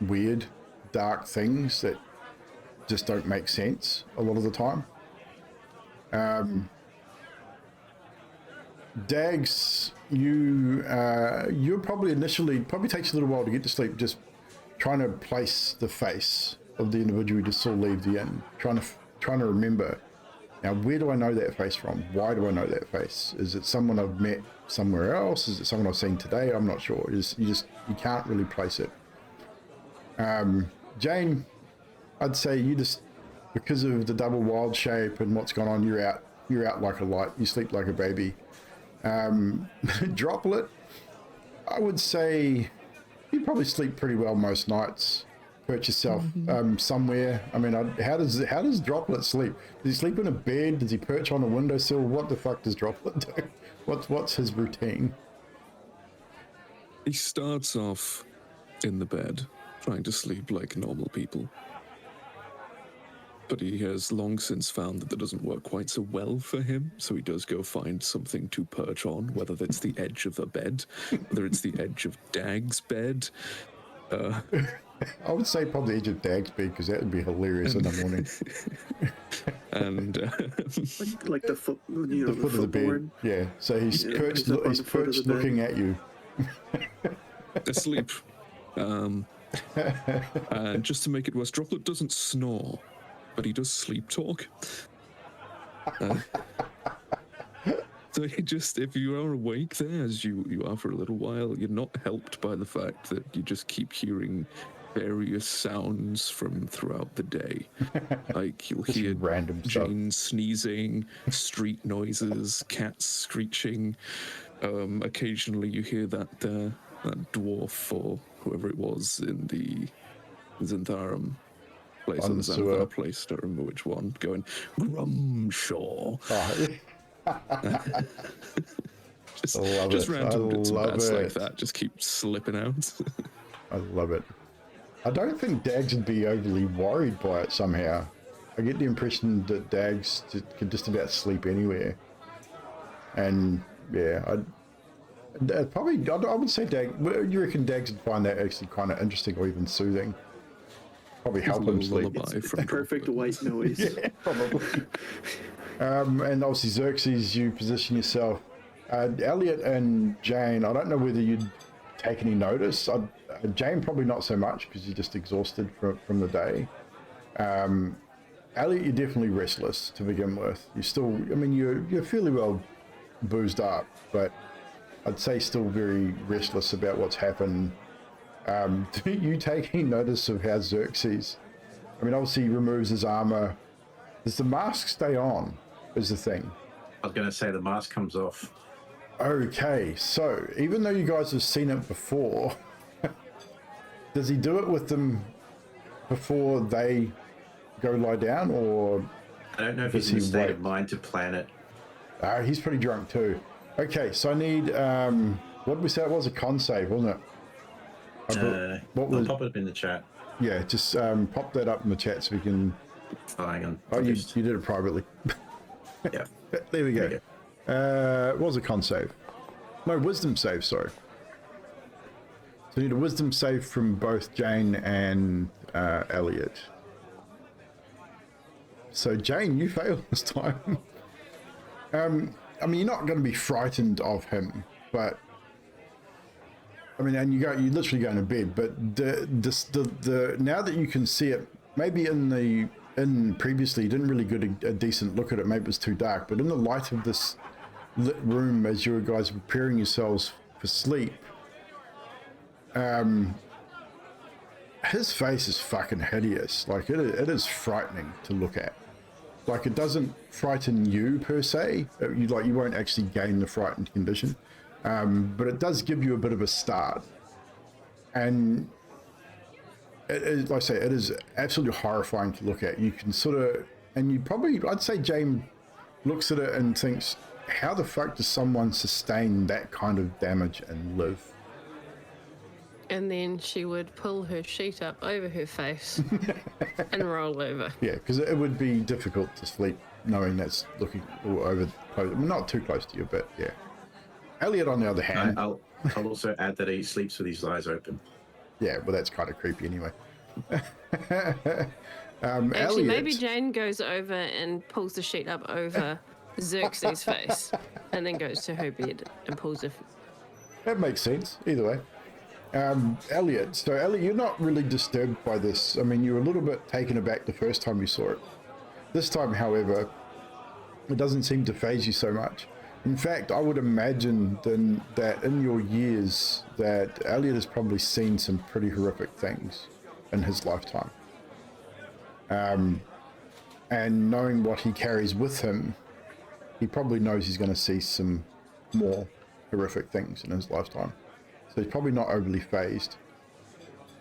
weird, dark things that just don't make sense a lot of the time. Dags, you're probably takes a little while to get to sleep, just trying to place the face of the individual you just saw leave the inn, trying to remember. Now, where do I know that face from? Why do I know that face? Is it someone I've met somewhere else? Is it someone I've seen today? I'm not sure. You can't really place it. Jane, I'd say you just, because of the double wild shape and what's gone on, you're out like a light. You sleep like a baby. Droplet, I would say you probably sleep pretty well most nights. Perch yourself somewhere. I mean, how does Droplet sleep? Does he sleep in a bed? Does he perch on a windowsill? What the fuck does Droplet do? What's his routine? He starts off in the bed, trying to sleep like normal people. But he has long since found that doesn't work quite so well for him, so he does go find something to perch on, whether that's the edge of a bed, whether it's the edge of Dag's bed. I would say probably edge of Dag's bed, because that would be hilarious in the morning. And like the foot, the foot of the bed. Yeah, so he's perched looking at you. Asleep. And just to make it worse, Droplet doesn't snore, but he does sleep talk. So if you are awake there, as you are for a little while, you're not helped by the fact that you just keep hearing various sounds from throughout the day. Like you'll hear random Jane sneezing, street noises, cats screeching. Occasionally you hear that dwarf or whoever it was in the Xantharum place, or the Xanthar place, don't remember which one, going, Grumshaw. Just random bits and bats like that just keep slipping out. I love it. I don't think Dags would be overly worried by it somehow. I get the impression that Dags could just about sleep anywhere. And yeah, I would say Dags, you reckon Dags would find that actually kind of interesting or even soothing? Probably help him sleep. It's the perfect white noise. Yeah, probably. And obviously Xerxes, you position yourself. Elliot and Jane, I don't know whether you'd take any notice. Jane probably not so much, because you're just exhausted from the day. Elliot, you're definitely restless to begin with. You're fairly well boozed up, but I'd say still very restless about what's happened. Do you take any notice of how Xerxes, obviously he removes his armor. Does the mask stay on, is the thing? I was going to say the mask comes off. Okay, so even though you guys have seen it before, does he do it with them before they go lie down, or? I don't know if he's in the state of mind to plan it. He's pretty drunk too. Okay, so I need, what did we say it was? A con save, wasn't it? I'll pop it up in the chat. Yeah, just pop that up in the chat so we can flying on. Oh, you did it privately. Yeah. There we go. There What was a con save? No, wisdom save, sorry. So you need a wisdom save from both Jane and Elliot. So Jane, you failed this time. I mean, you're not going to be frightened of him, but I mean, and you're literally going to bed. But the now that you can see it, maybe in previously you didn't really get a decent look at it. Maybe it was too dark. But in the light of this lit room, as you guys are preparing yourselves for sleep, his face is fucking hideous. Like it is frightening to look at. Like it doesn't frighten you per se. You won't actually gain the frightened condition, but it does give you a bit of a start. And it is, like I say, it is absolutely horrifying to look at. You can sort of, and you probably, I'd say, Jane looks at it and thinks, how the fuck does someone sustain that kind of damage and live? And then she would pull her sheet up over her face and roll over. Yeah, because it would be difficult to sleep knowing that's looking all over close. Well, not too close to you, but yeah. Elliot, on the other hand, I'll also add that he sleeps with his eyes open. yeah, well, that's kind of creepy anyway. Actually, Elliot, maybe Jane goes over and pulls the sheet up over Xerxes' face and then goes to her bed and pulls it. that makes sense. Either way. Elliot, so Elliot, you're not really disturbed by this. I mean, you were a little bit taken aback the first time you saw it. This time, however, it doesn't seem to faze you so much. In fact, I would imagine then that in your years that Elliot has probably seen some pretty horrific things in his lifetime. And knowing what he carries with him, he probably knows he's going to see some more horrific things in his lifetime. So he's probably not overly phased,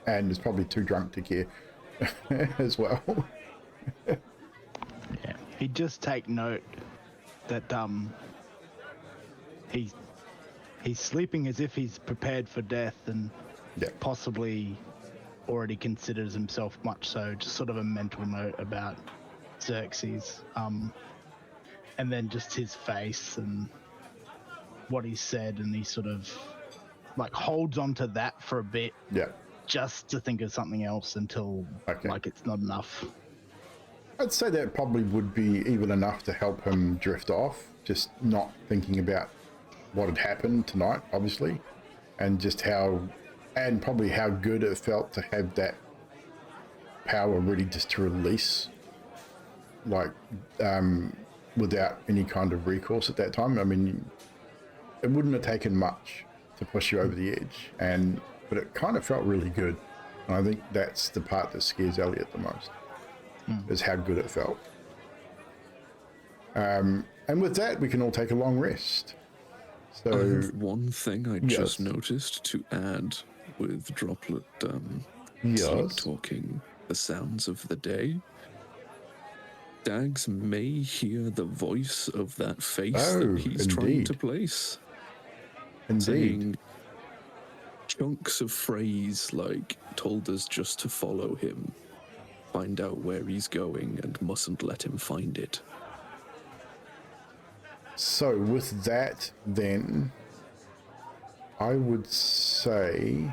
and is probably too drunk to care as well. Yeah. He'd just take note that he's sleeping as if he's prepared for death and Yeah. possibly already considers himself much so. Just sort of a mental note about Xerxes, and then just his face and what he said, and he sort of like holds on to that for a bit Yeah. just to think of something else until like it's not enough. I'd say that probably would be even enough to help him drift off, just not thinking about what had happened tonight, obviously, and just probably how good it felt to have that power ready just to release, like, without any kind of recourse at that time. I mean, it wouldn't have taken much to push you over the edge, but it kind of felt really good. And I think that's the part that scares Elliot the most, is how good it felt. And with that, we can all take a long rest. So, I have one thing I just noticed to add with Droplet sleep talking the sounds of the day. Dags may hear the voice of that face that he's trying to place. Indeed. Saying chunks of phrase like, told us just to follow him, find out where he's going, and mustn't let him find it. So with that, then, I would say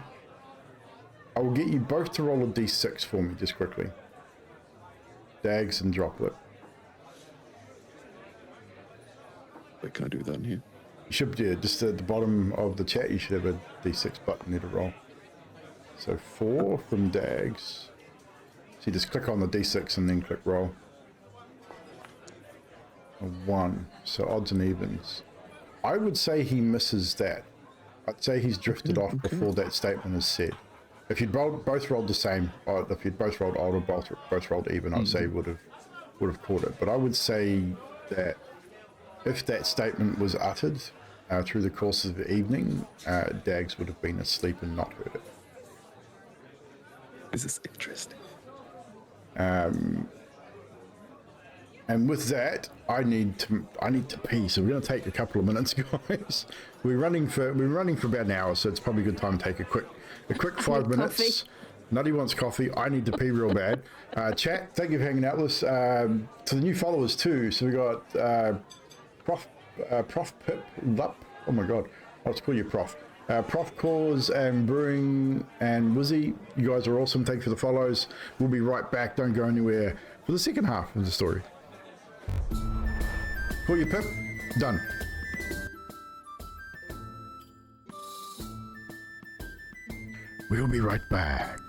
I will get you both to roll a d6 for me just quickly. Dags and Droplet. Wait, can I do that in here? You should, yeah, just at the bottom of the chat, you should have a d6 button there to roll. So 4 from Dags. So you just click on the d6 and then click roll. A 1. So odds and evens. I would say he misses that. I'd say he's drifted off before that statement is said. If you'd both rolled the same, or if you'd both rolled odd or both rolled even, I'd say would have caught it. But I would say that if that statement was uttered through the course of the evening, Dags would have been asleep and not heard it. This is interesting. And with that, I need to pee. So we're going to take a couple of minutes, guys. We're running for about an hour, so it's probably a good time to take a quick 5 minutes. Nutty wants coffee. I need to pee real bad. Chat, thank you for hanging out with us. To the new followers too. So we got Prof Pip Lup. Oh my god, I'll just call you Prof. Prof Cause and Brewing and Wizzy, you guys are awesome. Thank you for the follows. We'll be right back. Don't go anywhere for the second half of the story. Call you Pip. Done. We'll be right back.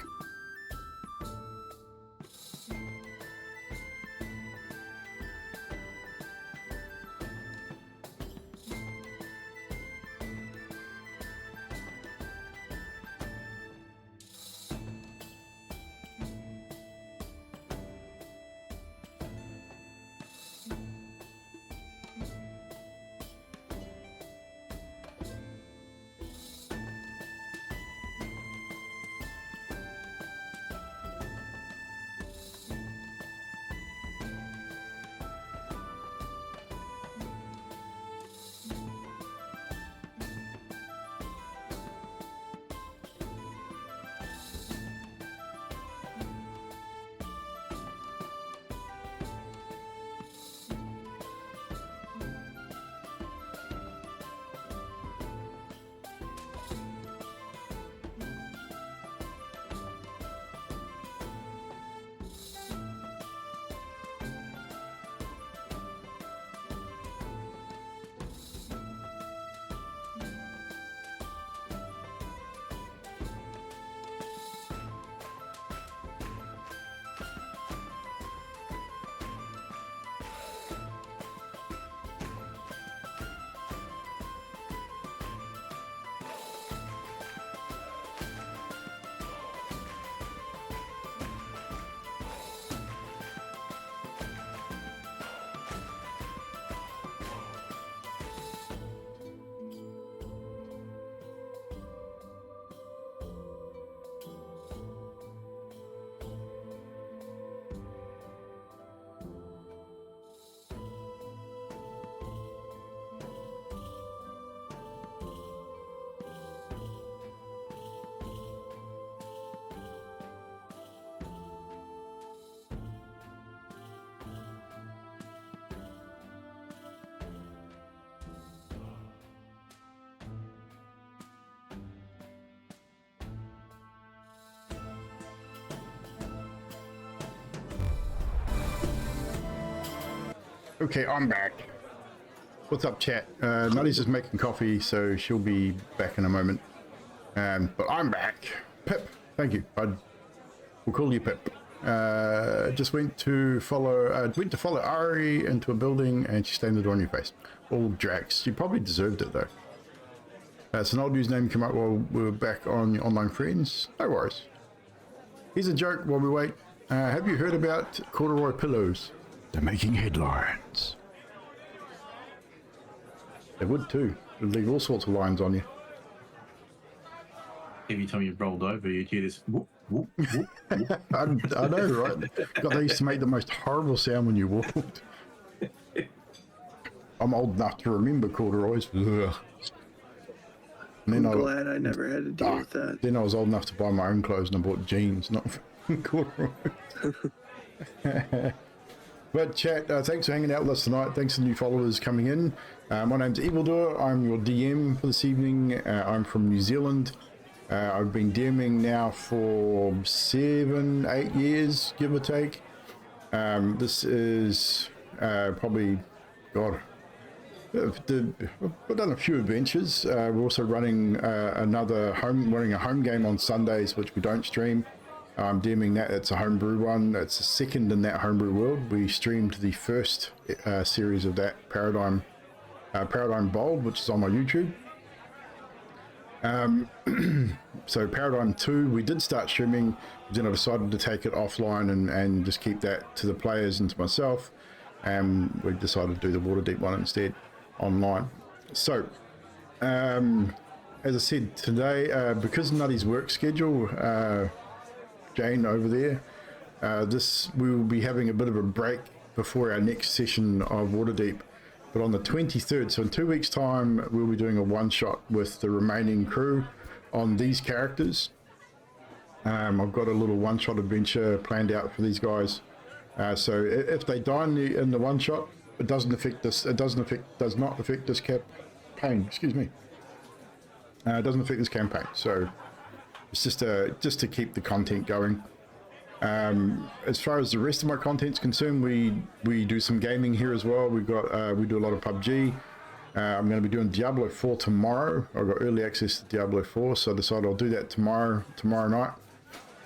Okay, I'm back. What's up, chat? Nutty's just making coffee, so she'll be back in a moment. But I'm back. Pip, thank you. We'll call you Pip. Just went to follow Ari into a building, and she slammed the door on your face. All Drax. You probably deserved it though. It's an old username came up while we were back on your online friends. No worries. Here's a joke while we wait. Have you heard about corduroy pillows? They're making headlines. They would too. They'd leave all sorts of lines on you. Every time you've rolled over, you'd hear this whoop, whoop, whoop, whoop. I know, right? God, they used to make the most horrible sound when you walked. I'm old enough to remember corduroys. Ugh. I'm glad I never had to deal with that. Then I was old enough to buy my own clothes and I bought jeans, not corduroys. But chat, thanks for hanging out with us tonight. Thanks to the new followers coming in. My name's Evildoer. I'm your DM for this evening. I'm from New Zealand. I've been DMing now for 7-8 years, give or take. This is probably, God, I've done a few adventures. We're also running a home game on Sundays, which we don't stream. I'm DMing that. It's a homebrew one. It's the second in that homebrew world. We streamed the first series of that Paradigm Bold, which is on my YouTube. So Paradigm 2, we did start streaming, then I decided to take it offline and just keep that to the players and to myself. And we decided to do the Waterdeep one instead online. So, as I said today, because Nutty's work schedule, Jane over there, we will be having a bit of a break before our next session of Waterdeep. But on the 23rd, so in 2 weeks' time, we'll be doing a one-shot with the remaining crew on these characters. I've got a little one-shot adventure planned out for these guys. So if they die in the one-shot, it doesn't affect this. It does not affect this campaign. Excuse me. It doesn't affect this campaign. So it's just to keep the content going. As far as the rest of my content's concerned, we do some gaming here as well. We do a lot of PUBG. I'm going to be doing Diablo 4 tomorrow. I've got early access to Diablo 4, so I decided I'll do that tomorrow night.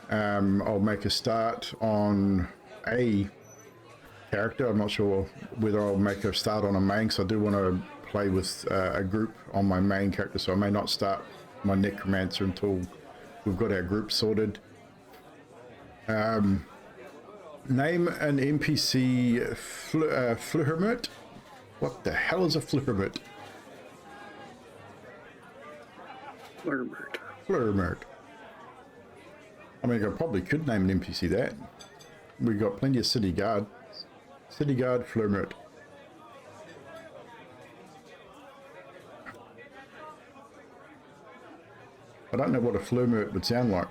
I'll make a start on a character. I'm not sure whether I'll make a start on a main, because I do want to play with a group on my main character, so I may not start my necromancer until we've got our group sorted. Name an NPC Flurmert. What the hell is a Flurmert? Flurmert. I mean, I probably could name an NPC that. We got plenty of city guard. City guard Flurmert. I don't know what a Flurmert would sound like.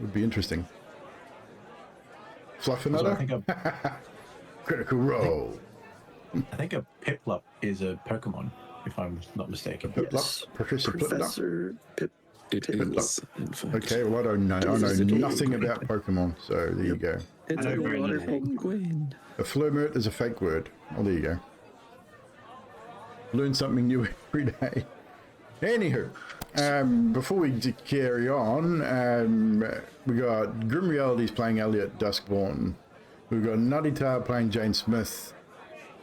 Would be interesting. Fluffernutter? Critical Role. I think a Piplup is a Pokemon, if I'm not mistaken. Piplup? Yes. Professor Piplup? It is, in fact. Okay, well, I don't know. I know nothing about Pokemon, so there you go. It's I a know very little. penguin. A Flurmert is a fake word. Oh, there you go. Learn something new every day. Anywho, before we carry on, we got Grim Realities playing Elliot Duskborn. We've got Nutty Tar playing Jane Smith.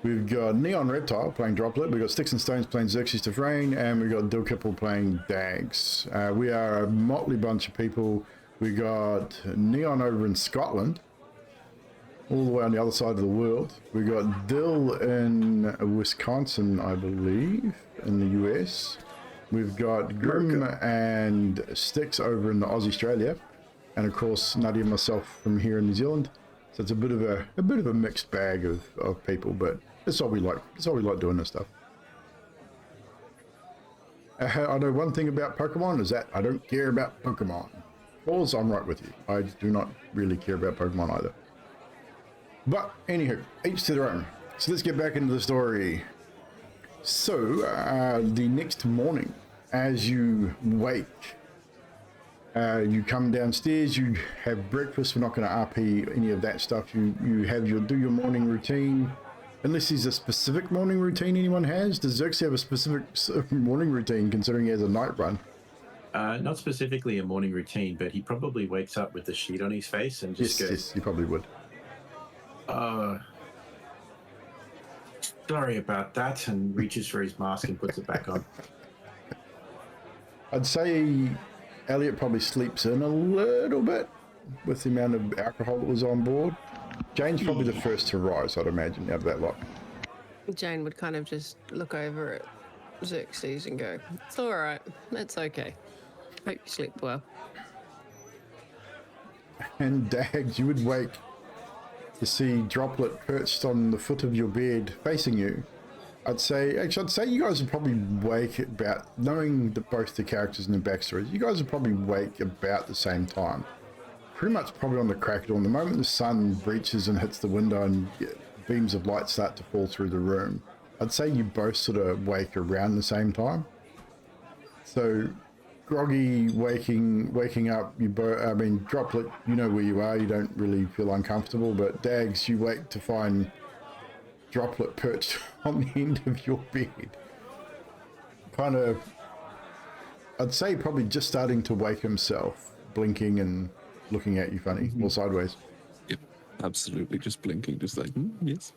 We've got Neon Reptile playing Droplet. We've got Sticks and Stones playing Xerxes Defrain. And we've got Dill Kipple playing Dags. We are a motley bunch of people. We got Neon over in Scotland, all the way on the other side of the world. We got Dill in Wisconsin, I believe, in the US. We've got Grim and Sticks over in Australia, and of course Nutty and myself from here in New Zealand. So it's a bit of a mixed bag of people, but that's all we like. That's all we like doing this stuff. I know one thing about Pokemon is that I don't care about Pokemon. Falls, I'm right with you. I do not really care about Pokemon either. But anywho, each to their own. So let's get back into the story. So the next morning, as you wake, you come downstairs, you have breakfast. We're not going to RP any of that stuff. You do your morning routine, unless there's a specific morning routine anyone has. Does Xerxes have a specific morning routine, considering he has a night run? Not specifically a morning routine, but he probably wakes up with the sheet on his face and just goes, Yes, he probably would. Sorry about that, and reaches for his mask and puts it back on. I'd say Elliot probably sleeps in a little bit with the amount of alcohol that was on board. Jane's probably the first to rise, I'd imagine, out of that lot. Jane would kind of just look over at Xerxes and go, "It's all right. It's okay. Hope you sleep well." And Dags, you would wake to see Droplet perched on the foot of your bed facing you. I'd say you guys would probably wake about, knowing both the characters and the backstories, you guys would probably wake about the same time. Pretty much probably on the crack of dawn. The moment the sun breaches and hits the window and beams of light start to fall through the room, I'd say you both sort of wake around the same time. So groggy, waking up, Droplet, you know where you are, you don't really feel uncomfortable, but Dags, you wake to find Droplet perched on the end of your bed. Kind of, I'd say probably just starting to wake himself, blinking and looking at you funny, or sideways. Yep, absolutely, just blinking, just like, yes.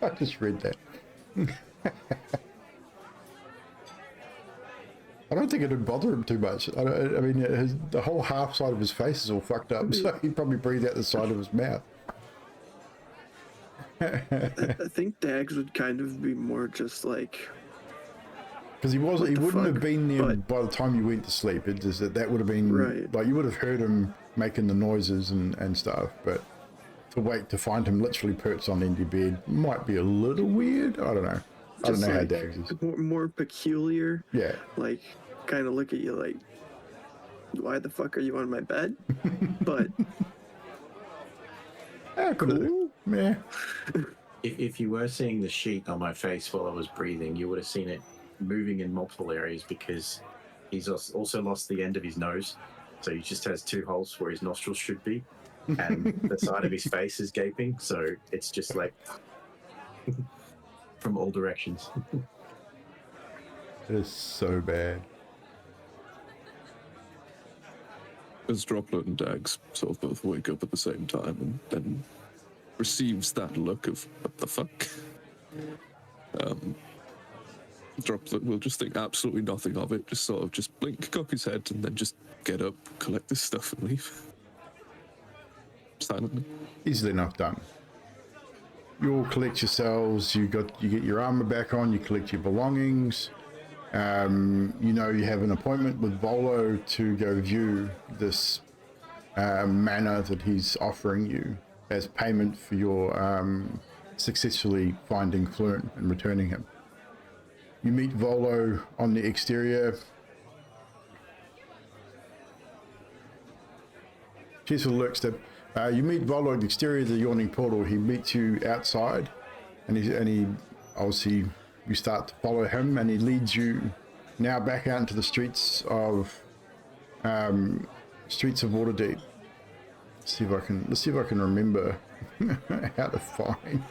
I just read that. I don't think it would bother him too much. The whole half side of his face is all fucked up, so he'd probably breathe out the side of his mouth. I think Dags would kind of be more just like, because he wouldn't have been there But- by the time you went to sleep. It just that would have been Right. like, you would have heard him making the noises and stuff, but to wait to find him literally perched on the end of your bed might be a little weird. I don't know. I don't just know how like Dags is. more peculiar. Yeah. Like, kind of look at you like, why the fuck are you on my bed? But cool. Yeah. If you were seeing the sheet on my face while I was breathing, you would have seen it moving in multiple areas because he's also lost the end of his nose. So he just has 2 holes where his nostrils should be. And the side of his face is gaping. So it's just like from all directions. It is so bad. As Droplet and Dags sort of both wake up at the same time and then receives that look of, what the fuck? Droplet will just think absolutely nothing of it, just sort of just blink, cock his head, and then just get up, collect this stuff, and leave. Silently. Easily enough done. You all collect yourselves, you get your armor back on, you collect your belongings. You know you have an appointment with Volo to go view this manor that he's offering you as payment for your successfully finding Fluent and returning him. You meet Volo on the exterior. Cheers for the lurk step. You meet Volo at the exterior of the yawning portal. He meets you outside, and he obviously, you start to follow him, and he leads you now back out into the streets of Waterdeep. Let's see if I can remember how to find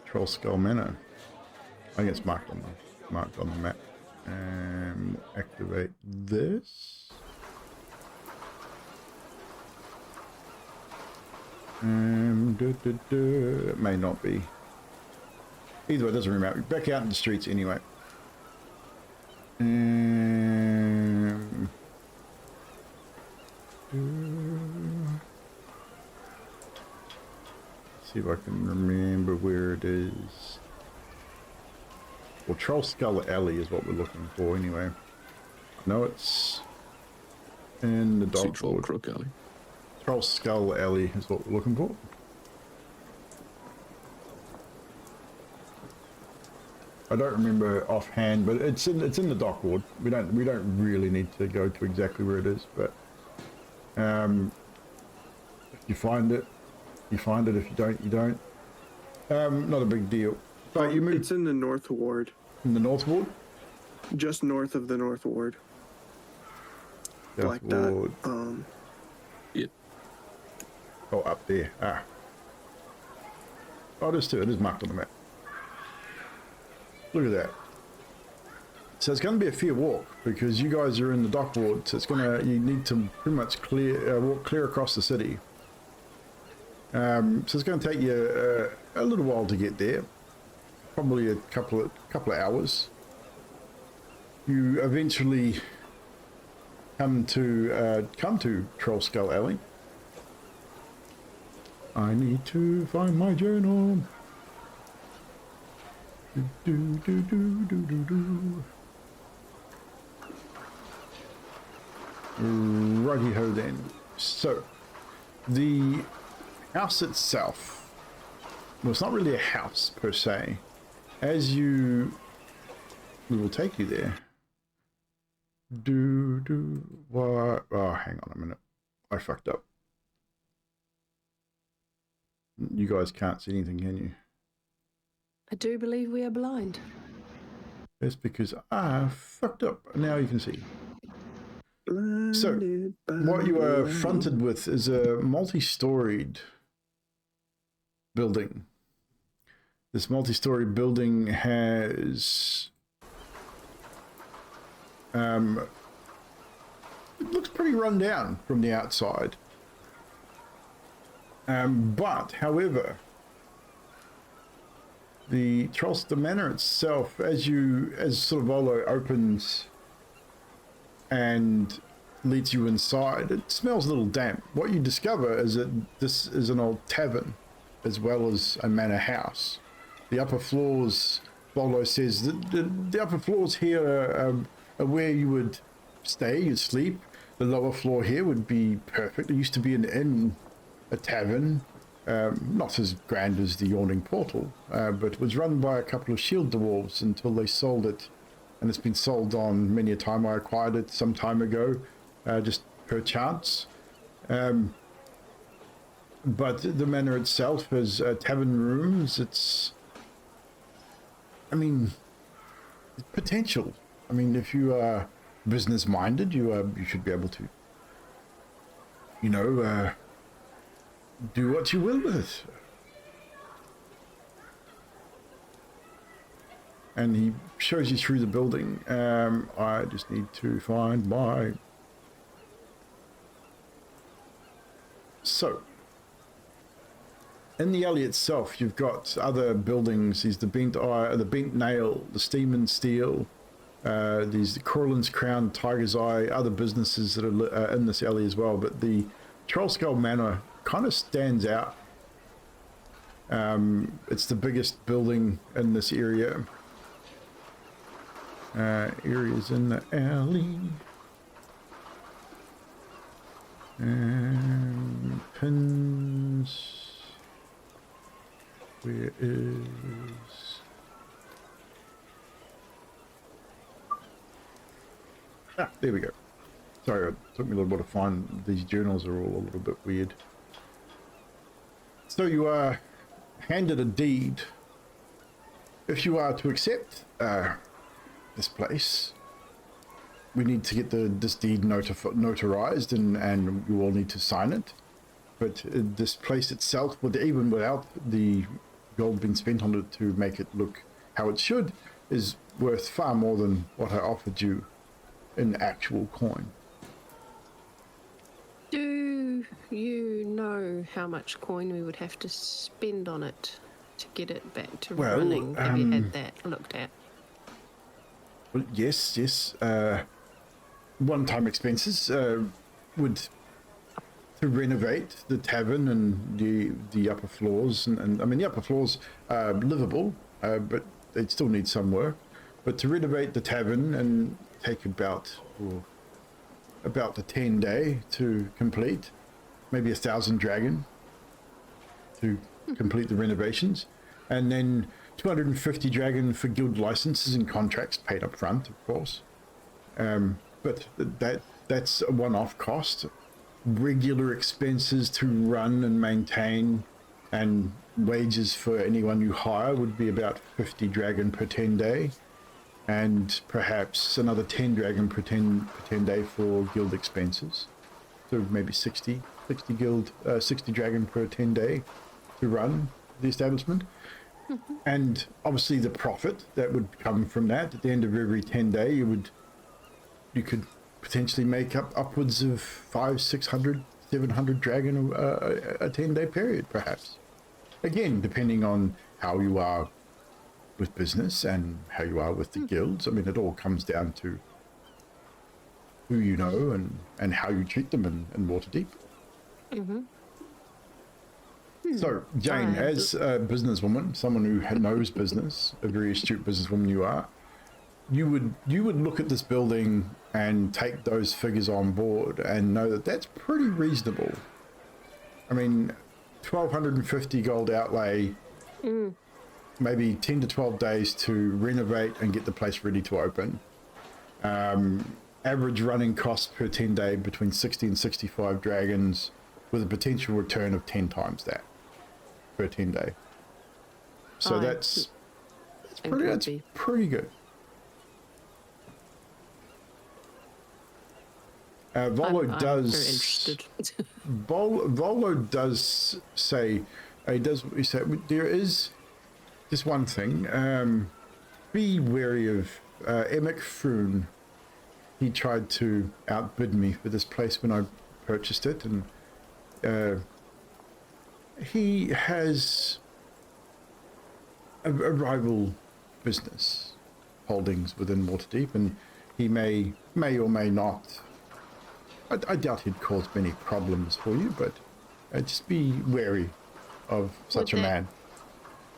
Trollskull Manor. I think it's marked on the map. Activate this. It may not be. Either way, it doesn't really matter. Back out in the streets anyway. See if I can remember where it is. Well, Trollskull Alley is what we're looking for anyway. No, it's in the dog Troll Crook Alley. Trollskull Alley is what we're looking for. I don't remember offhand, but it's in the dock ward. We don't really need to go to exactly where it is, but if you find it, you find it. If you don't, you don't. Not a big deal. But you move. It's in the North Ward. In the North Ward? Just north of the North Ward. South Like Ward. that. Yeah. Oh, up there. Ah. Oh, it is too. It is marked on the map. Look at that. So it's going to be a fair walk because you guys are in the dock ward. So you need to pretty much walk clear across the city. So it's going to take you a little while to get there. Probably a couple of hours. You eventually come to Trollskull Alley. I need to find my journal. Righty-ho then. So, the house itself, well, it's not really a house per se. We will take you there. What? Oh, hang on a minute. I fucked up. You guys can't see anything, can you? I do believe we are blind. That's because I fucked up. Now you can see. So, what you are fronted with is a multi-storied building. This multi-story building has it looks pretty run down from the outside. But, however, the manor itself, as sort of Volo opens and leads you inside, it smells a little damp. What you discover is that this is an old tavern as well as a manor house. The upper floors, Volo says, the upper floors here are where you would stay, you'd sleep. The lower floor here would be perfect. It used to be an inn, a tavern, not as grand as the Yawning Portal, but was run by a couple of shield dwarves until they sold it, and it's been sold on many a time. I acquired it some time ago, just per chance. But the manor itself has tavern rooms. It's, I mean, potential. I mean, if you are business minded, you should be able to, you know, do what you will with it. And he shows you through the building. I just need to find my... So, in the alley itself, you've got other buildings. There's the Bent Eye, the Bent Nail, the Steam and Steel. There's the Corlin's Crown, Tiger's Eye, other businesses that are in this alley as well. But the Trollskull Manor kind of stands out. It's the biggest building in this area. Areas in the alley. And pins. Where is... Ah, there we go. Sorry, it took me a little while to find. These journals are all a little bit weird. So you are handed a deed. If you are to accept this place, we need to get this deed notarized, and you all need to sign it. But this place itself, even without the gold being spent on it to make it look how it should, is worth far more than what I offered you in actual coin. Do you know how much coin we would have to spend on it to get it back to running? Have you had that looked at? Well, yes. One-time expenses would... to renovate the tavern and the upper floors, and I mean the upper floors are livable, but they'd still need some work. But to renovate the tavern and take about the 10 day to complete, maybe 1,000 dragon to complete the renovations, and then 250 dragon for guild licenses and contracts paid up front, of course. But that's a one-off cost. Regular expenses to run and maintain and wages for anyone you hire would be about 50 dragon per 10 day, and perhaps another 10 dragon per 10 day for guild expenses. So maybe 60 dragon per 10 day to run the establishment. And obviously the profit that would come from that at the end of every 10 day, you could potentially make up upwards of 500, 600, 700 dragon a 10-day period, perhaps. Again, depending on how you are with business and how you are with the guilds. I mean, it all comes down to who you know and how you treat them in Waterdeep. So, Jane, as a businesswoman, someone who knows business, a very astute businesswoman you are, you would look at this building and take those figures on board and know that that's pretty reasonable. I mean, 1,250 gold outlay, maybe 10 to 12 days to renovate and get the place ready to open. Average running cost per 10 day between 60 and 65 dragons, with a potential return of 10 times that per 10 day. So that's pretty good. Volo I'm does. very interested. Volo does say, he said there is just one thing. Be wary of Emic Froon. He tried to outbid me for this place when I purchased it, and he has a rival business holdings within Waterdeep, and he may or may not. I doubt he'd cause many problems for you, but just be wary of such a man.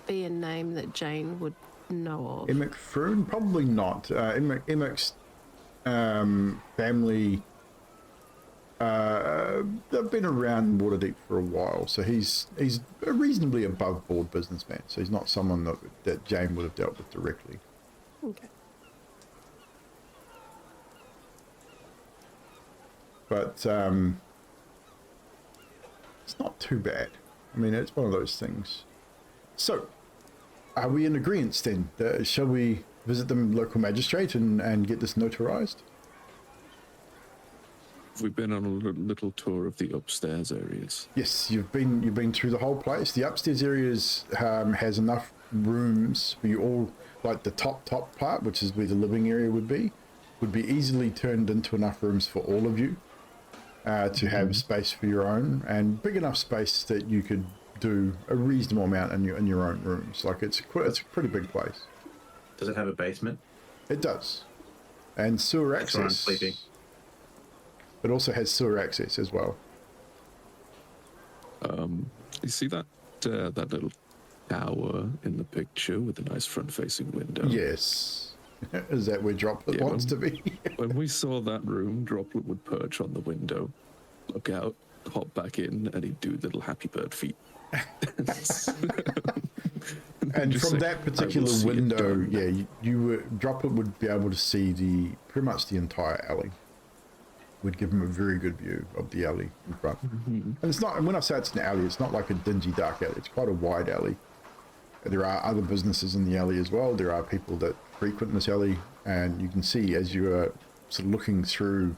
Be a name that Jane would know of. Emic Froon? Probably not. Emic's family They've been around Waterdeep for a while, so he's a reasonably above board businessman. So he's not someone that Jane would have dealt with directly. Okay. But it's not too bad. I mean, it's one of those things. So, are we in agreement then? Shall we visit the local magistrate and get this notarized? We've been on a little tour of the upstairs areas. Yes, you've been through the whole place. The upstairs areas has enough rooms for you all. Like the top part, which is where the living area would be easily turned into enough rooms for all of you to have space for your own, and big enough space that you could do a reasonable amount in your own rooms. Like it's a pretty big place. Does it have a basement? It does, and sewer That's where I'm access. sleeping. It also has sewer access as well. You see that little tower in the picture with the nice front-facing window? Yes. Is that where Droplet wants to be? When we saw that room, Droplet would perch on the window, look out, hop back in, and he'd do little happy bird feet. And Just from say, that "I will particular see it window, done." yeah, Droplet would be able to see pretty much the entire alley. Would give him a very good view of the alley in front. And it's not, and when I say it's an alley, it's not like a dingy dark alley. It's quite a wide alley. There are other businesses in the alley as well. There are people that frequent this alley, and you can see as you are sort of looking through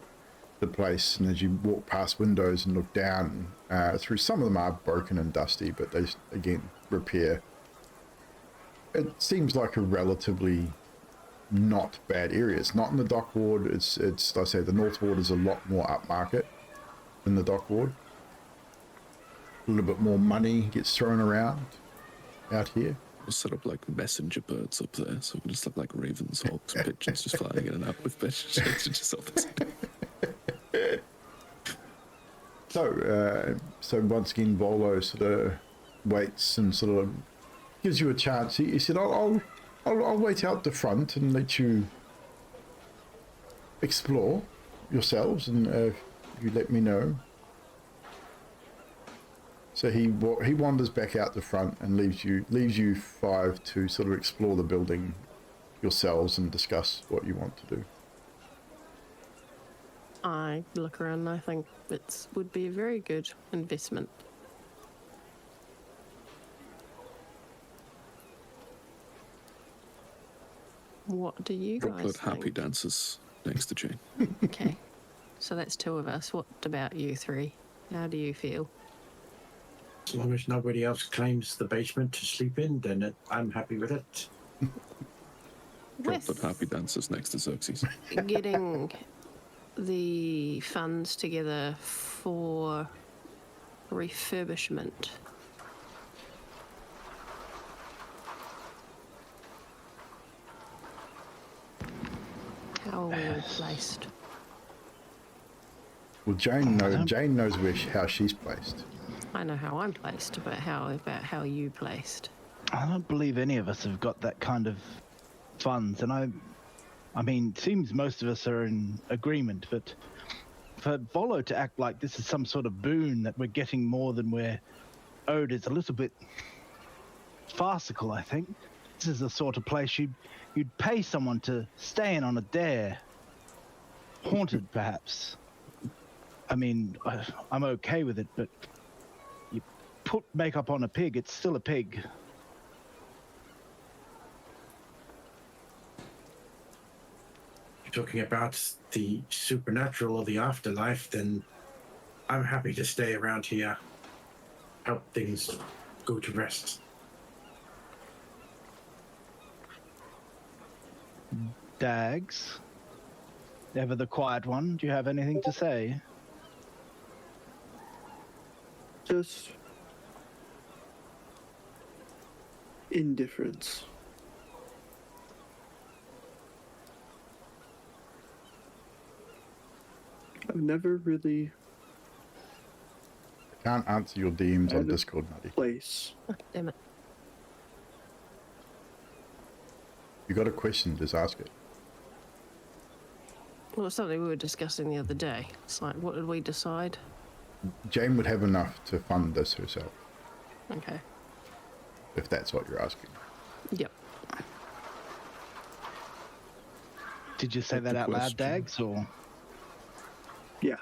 the place, and as you walk past windows and look down through, some of them are broken and dusty, but they again repair. It seems like a relatively not bad area. It's not in the dock ward. It's like I say, the north ward is a lot more upmarket than the dock ward. A little bit more money gets thrown around out here. We'll set up like messenger birds up there, so we just look like ravens, hawks, and pigeons just flying in and out with messages off the side. So once again, Volo sort of waits and sort of gives you a chance. He said, I'll wait out the front and let you explore yourselves, and you let me know. So he wanders back out the front and leaves you five to sort of explore the building yourselves and discuss what you want to do. I look around and I think it would be a very good investment. What do you guys Droplet think? happy dances next to Jane. Okay, so that's two of us. What about you three? How do you feel? As long as nobody else claims the basement to sleep in, then I'm happy with it. Droplet happy dances next to Xerxes. Getting the funds together for refurbishment. How are we all placed? Well, Jane knows how she's placed. I know how I'm placed, but how about how you placed? I don't believe any of us have got that kind of funds, and I mean, it seems most of us are in agreement, but for Volo to act like this is some sort of boon that we're getting more than we're owed is a little bit farcical, I think. This is the sort of place you'd pay someone to stay in on a dare. Haunted, perhaps. I mean, I'm okay with it, but you put makeup on a pig, it's still a pig. You're talking about the supernatural or the afterlife, then I'm happy to stay around here, help things go to rest. Dags, ever the quiet one, do you have anything to say? Just indifference. I've never really Can't answer your DMs on Kind of Discord, Nutty. place. Oh, damn it. You got a question, just ask it. Well, it's something we were discussing the other day. It's like, what did we decide? Jane would have enough to fund this herself, Okay. if that's what you're asking. Yep. Did you say Good that out loud, question. Dags, or? Yeah.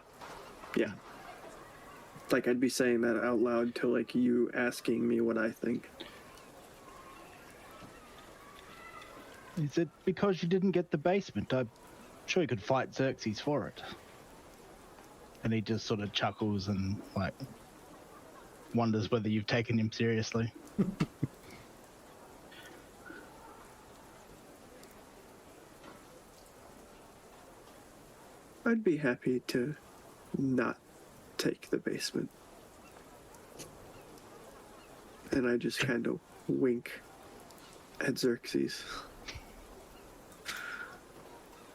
Yeah. Like, I'd be saying that out loud to, like, you asking me what I think. Is it because you didn't get the basement? I'm sure you could fight Xerxes for it. And he just sort of chuckles and, like, wonders whether you've taken him seriously. I'd be happy to not take the basement. And I just kind of wink at Xerxes.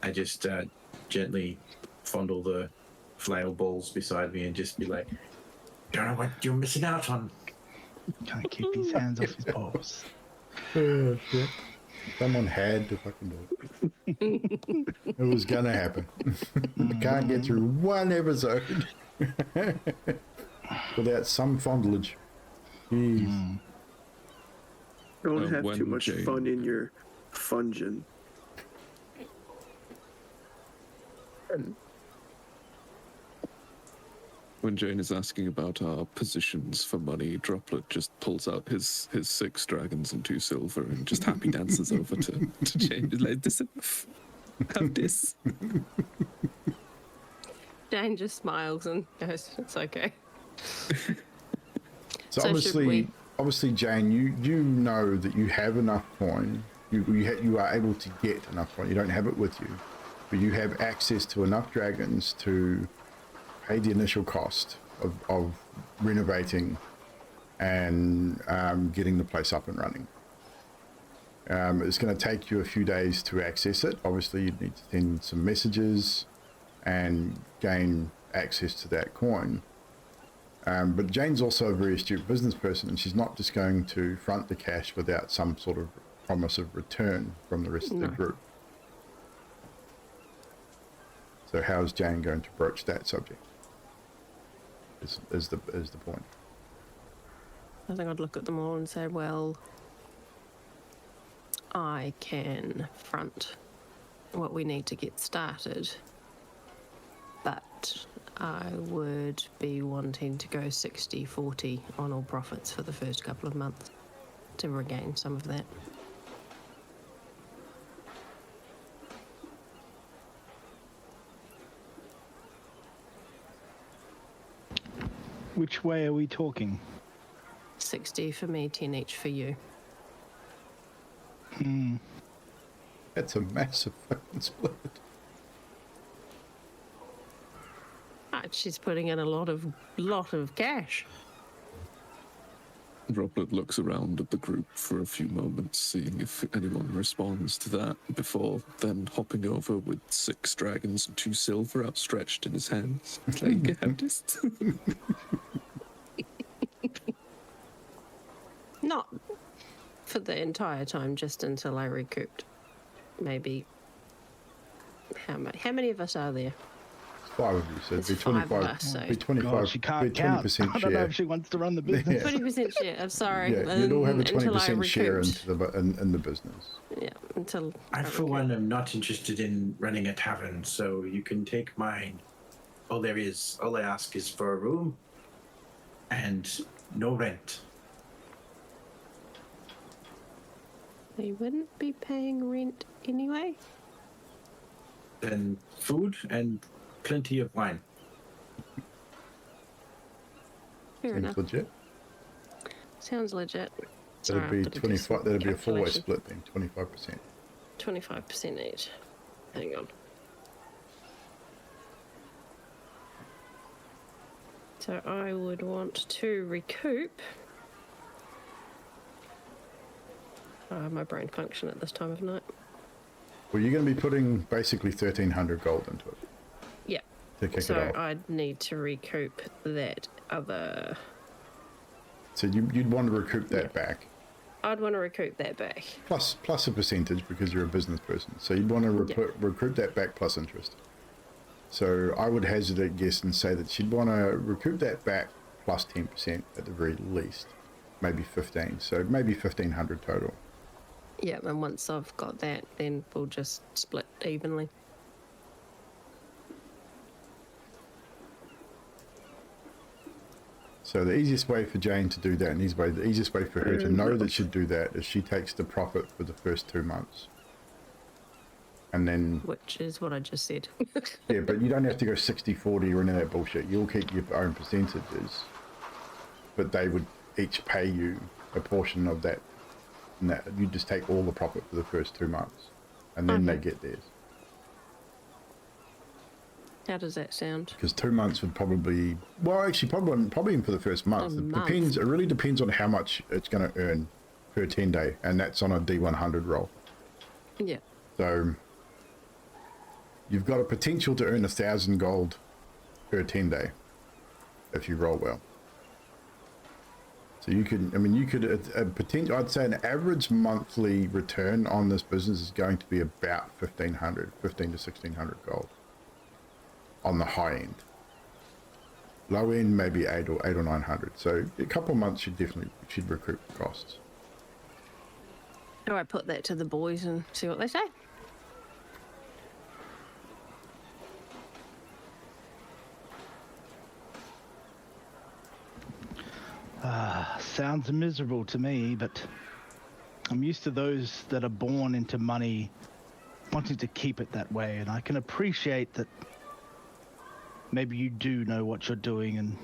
I just gently fondle the flail balls beside me and just be like, don't know what you're missing out on. Can't keep his hands off his paws. Someone had to fucking do it. It was gonna happen. Can't get through one episode without some fondlage. Jeez. Don't have when too much Jane- fun in your fungin. When Jane is asking about our positions for money, Droplet just pulls out his 6 dragons and 2 silver and just happy dances over to Jane. He's like, this enough. Have this. Jane just smiles and goes, it's okay. So So should we- obviously, Jane, you know that you have enough coin. You are able to get enough coin. You don't have it with you, but you have access to enough dragons to pay the initial cost of renovating and getting the place up and running. It's going to take you a few days to access it. Obviously, you need to send some messages and gain access to that coin. But Jane's also a very astute business person, and she's not just going to front the cash without some sort of promise of return from the rest of the No. group. So how's Jane going to broach that subject? Is the point. I think I'd look at them all and say, well, I can front what we need to get started, but I would be wanting to go 60-40 on all profits for the first couple of months to regain some of that. Which way are we talking? 60 for me, 10 each for you. That's a massive fucking split. She's putting in a lot of cash. Droplet looks around at the group for a few moments, seeing if anyone responds to that, before then hopping over with 6 dragons and 2 silver outstretched in his hands. It's like, you have this. Not for the entire time, just until I recouped. Maybe. How many of us are there? 5 of you, so it'd be It's 5 of 25. us, so- Be 25. God, she can't be count. 20% I don't know share. if she wants to run the business. 20% share. I'm sorry. Yeah, you'd all have a Until I 20% share recouped. into in the business. Yeah, until I, for one, am not interested in running a tavern, so you can take mine. All I ask is for a room and no rent. They wouldn't be paying rent anyway. Then food and plenty of wine. Fair Seems enough. legit. Sounds legit. Sorry, That'd be I have to do some 25. That'd be a 4-way calculation. split then. 25%. 25% each. Hang on. So I would want to recoup. My brain function at this time of night. Well, you're going to be putting basically 1,300 gold into it Yeah. to kick So it off. I'd need to recoup that other. So you'd want to recoup that back, I'd want to recoup that back. plus a percentage because you're a business person. So you'd want to recoup that back plus interest. So I would hazard a guess and say that she'd want to recoup that back plus 10% at the very least, maybe 15. So maybe 1,500 total. Yeah, and once I've got that, then we'll just split evenly. So the easiest way for Jane to do that, and the easiest way for her to know that she'd do that, is she takes the profit for the first 2 months. And then... Which is what I just said. Yeah, but you don't have to go 60-40 or any of that bullshit. You'll keep your own percentages. But they would each pay you a portion of that. And that you just take all the profit for the first 2 months. And then they get theirs. How does that sound? Because 2 months would probably... Well, actually, probably even for the first month. Depends. It really depends on how much it's going to earn per 10 day. And that's on a D100 roll. Yeah. So... You've got a potential to earn 1,000 gold per 10 day if you roll well. So you could, a potential, I'd say an average monthly return on this business is going to be about 15 to 1,600 gold on the high end. Low end, maybe 8 or 900. So a couple of months should recoup the costs. Do I put that to the boys and see what they say? Sounds miserable to me, but I'm used to those that are born into money wanting to keep it that way, and I can appreciate that maybe you do know what you're doing, and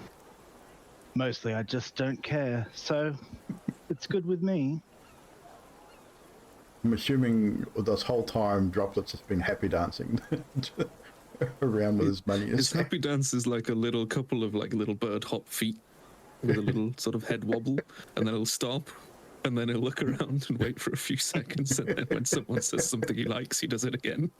mostly I just don't care, so it's good with me. I'm assuming this whole time Droplets has been happy dancing around with his money. His happy dance is like a little couple of like little bird hop feet with a little sort of head wobble, and then he'll stop, and then he'll look around and wait for a few seconds, and then when someone says something he likes, he does it again.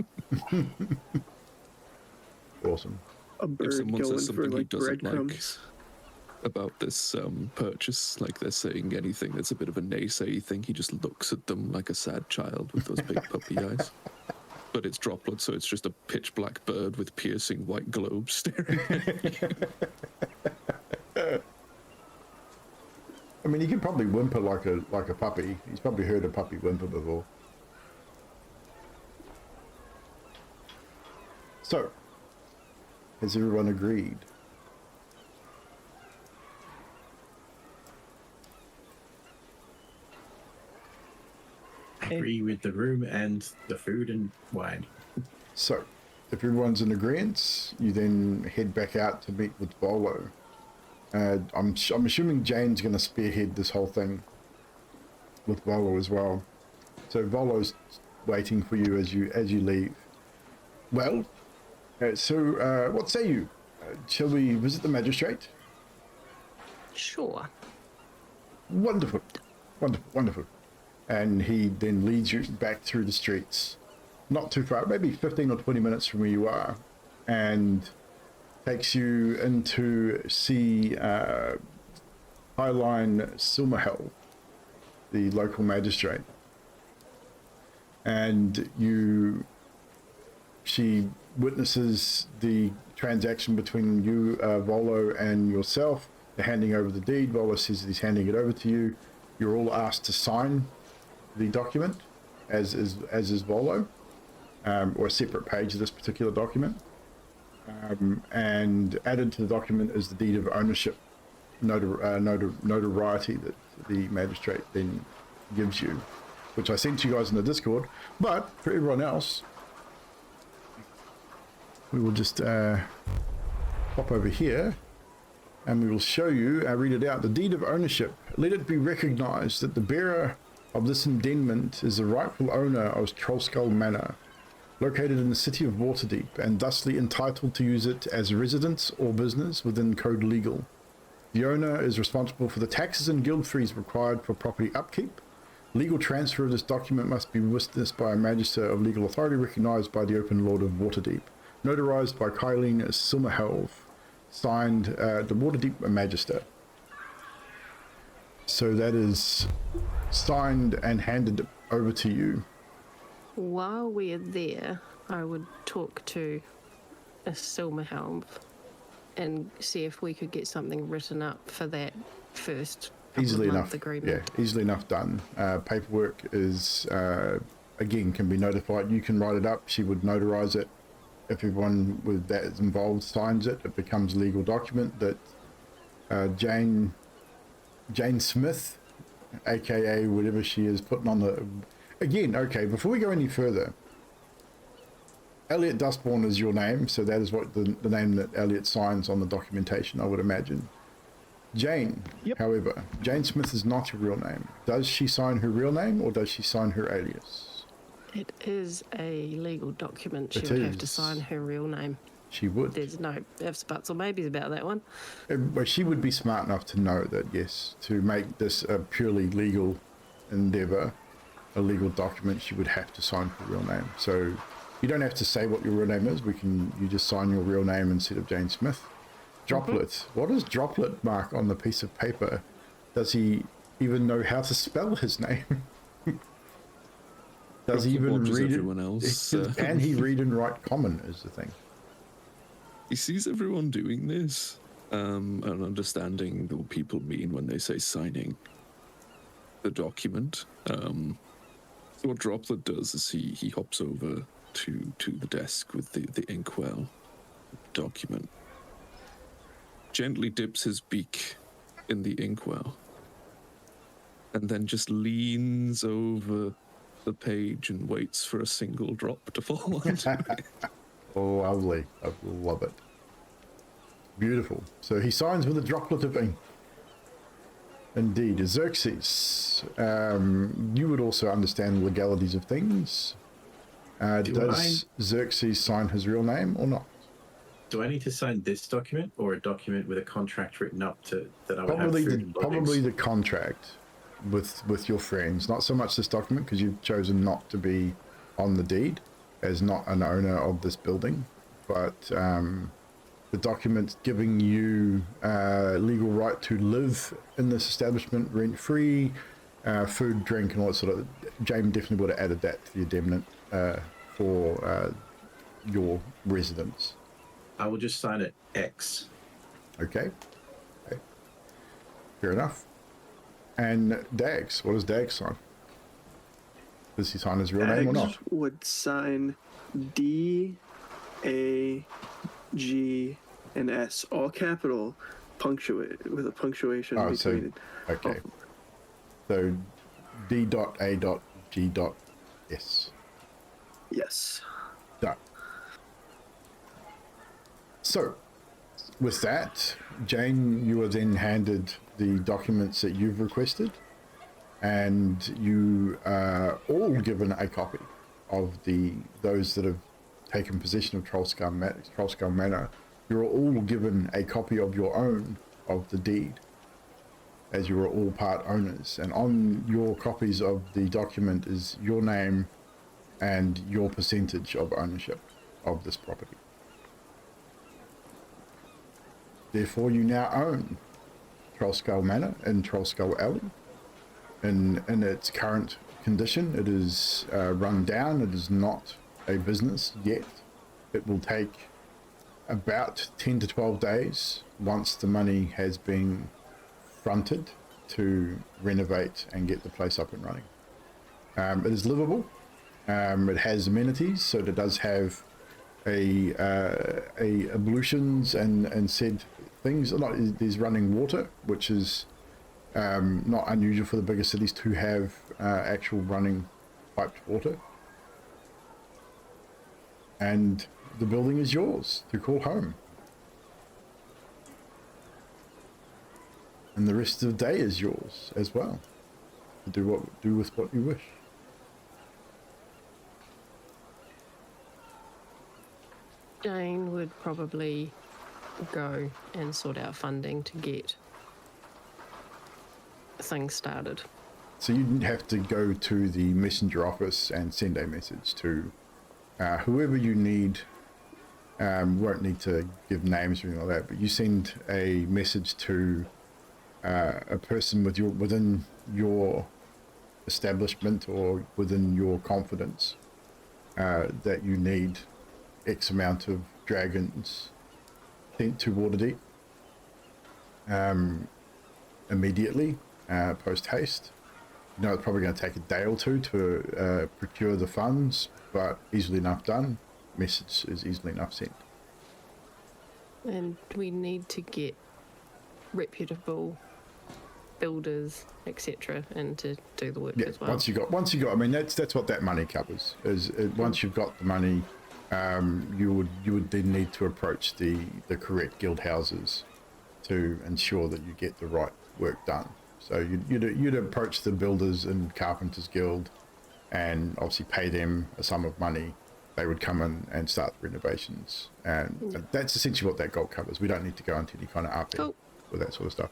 Awesome. A bird If someone going says for something he like doesn't like breadcrumbs. about this purchase, like they're saying anything that's a bit of a naysay thing, he just looks at them like a sad child with those big puppy eyes. But it's Droplet, so it's just a pitch black bird with piercing white globes staring at you. I mean, he can probably whimper like a puppy. He's probably heard a puppy whimper before. So, has everyone agreed? I agree with the room and the food and wine. So, if everyone's in agreement, you then head back out to meet with Volo. I'm assuming Jane's going to spearhead this whole thing with Volo as well. So Volo's waiting for you as you leave. Well, so what say you? Shall we visit the magistrate? Sure. Wonderful, wonderful, wonderful. And he then leads you back through the streets, not too far, maybe 15 or 20 minutes from where you are, and takes you into see Highline Silmerhell, the local magistrate. And she witnesses the transaction between you, Volo, and yourself. They're handing over the deed. Volo says that he's handing it over to you. You're all asked to sign the document, as is Volo, or a separate page of this particular document. And added to the document is the deed of ownership notoriety that the magistrate then gives you, which I sent you guys in the Discord. But for everyone else, we will just pop over here and we will show you, read it out. The deed of ownership. Let it be recognized that the bearer of this indemniment is the rightful owner of Trollskull Manor, located in the city of Waterdeep, and thusly entitled to use it as residence or business within Code Legal. The owner is responsible for the taxes and guild fees required for property upkeep. Legal transfer of this document must be witnessed by a magister of legal authority recognized by the Open Lord of Waterdeep. Notarized by Kylene Silmerhell, signed the Waterdeep Magister. So that is signed and handed over to you. While we're there, I would talk to a Silmerhelm and see if we could get something written up for that first Easily month enough. agreement. Yeah, easily enough done. Paperwork is, again, can be notified. You can write it up. She would notarize it. If everyone with that is involved signs it, it becomes a legal document that Jane Smith, aka whatever she is, putting on the... Again, okay, before we go any further, Elliot Dustbourne is your name, so that is what the name that Elliot signs on the documentation, I would imagine. Jane, however, Jane Smith is not your real name. Does she sign her real name or does she sign her alias? It is a legal document. She It would have to is. sign her real name. She would. There's no ifs, buts, or maybes about that one. But she would be smart enough to know that, yes, to make this a purely legal endeavor, a legal document, she would have to sign her real name. So you don't have to say what your real name is. You just sign your real name instead of Jane Smith. Droplet. What does Droplet mark on the piece of paper? Does he even know how to spell his name? Does he even read everyone else? Can he read and write common is the thing. He sees everyone doing this, and understanding what people mean when they say signing the document. What Droplet does is he hops over to the desk with the inkwell document, gently dips his beak in the inkwell, and then just leans over the page and waits for a single drop to fall onto it. Lovely. I love it. Beautiful. So he signs with a droplet of ink. Indeed. Xerxes, you would also understand the legalities of things. Does Xerxes sign his real name or not? Do I need to sign this document or a document with a contract written up that I would have food and Probably the contract with your friends. Not so much this document, because you've chosen not to be on the deed as not an owner of this building, but the document giving you legal right to live in this establishment rent-free, food, drink, and all that sort of... James definitely would have added that to the addendum for your residence. I will just sign it X. Okay. Fair enough. And Dags, what does Dags sign? Does he sign his real name or not? Would sign D, A, G, and S, all capital, punctuate with a punctuation between. Okay. So D.A.G.S. Yes. Done. So, with that, Jane, you are then handed the documents that you've requested, and you are all given a copy of those that have taken possession of Trollskull Manor. You're all given a copy of your own of the deed, as you are all part owners. And on your copies of the document is your name and your percentage of ownership of this property. Therefore, you now own Trollskull Manor and Trollskull Alley. In its current condition, it is run down. It is not a business yet. It will take about 10 to 12 days once the money has been fronted to renovate and get the place up and running. It is livable. It has amenities, so it does have a ablutions and said things. There's running water, which is not unusual for the bigger cities to have actual running piped water. And the building is yours to call home. And the rest of the day is yours as well to do with what you wish. Jane would probably go and sort out funding to get things started. So you'd have to go to the messenger office and send a message to whoever you need. Won't need to give names or anything like that, but you send a message to a person within your establishment or within your confidence that you need X amount of dragons sent to Waterdeep immediately post haste. You know, it's probably going to take a day or two to procure the funds, but easily enough done. Message is easily enough sent. And we need to get reputable builders, etc., and to do the work Yeah, as well. once you got, I mean, that's what that money covers. Once you've got the money, you would then need to approach the correct guild houses to ensure that you get the right work done. So you'd approach the builders and carpenters guild, and obviously pay them a sum of money. They would come in and start the renovations, and that's essentially what that gold covers. We don't need to go into any kind of RP Cool. with that sort of stuff.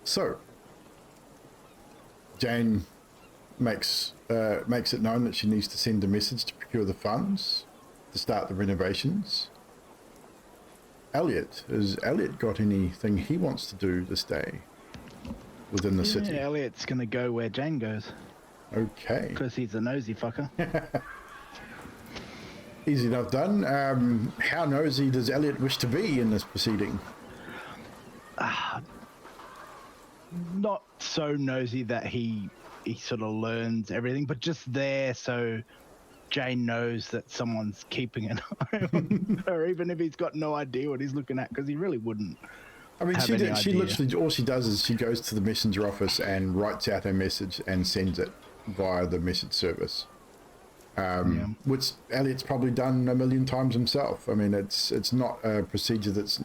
So Jane makes it known that she needs to send a message to procure the funds to start the renovations. Elliot, has Elliot got anything he wants to do this day within the city? Yeah, Elliot's gonna go where Jane goes. Okay. Because he's a nosy fucker. Easy enough done. How nosy does Elliot wish to be in this proceeding? Not so nosy that he sort of learns everything, but just there so Jane knows that someone's keeping an eye on her, even if he's got no idea what he's looking at, because he really wouldn't. I mean, have she any did, she idea. literally, all she does is she goes to the messenger office and writes out her message and sends it via the message service. Which Elliot's probably done a million times himself. I mean, it's not a procedure that's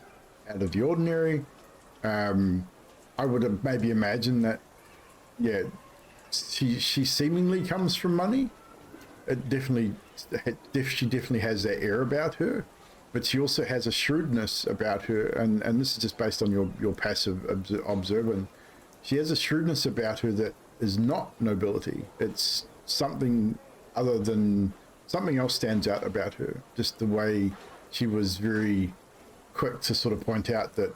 out of the ordinary. I would maybe imagine that, yeah, she seemingly comes from money. She definitely has that air about her, but she also has a shrewdness about her, and this is just based on your passive observing. She has a shrewdness about her that is not nobility. It's something other than, something else stands out about her. Just the way she was very quick to sort of point out that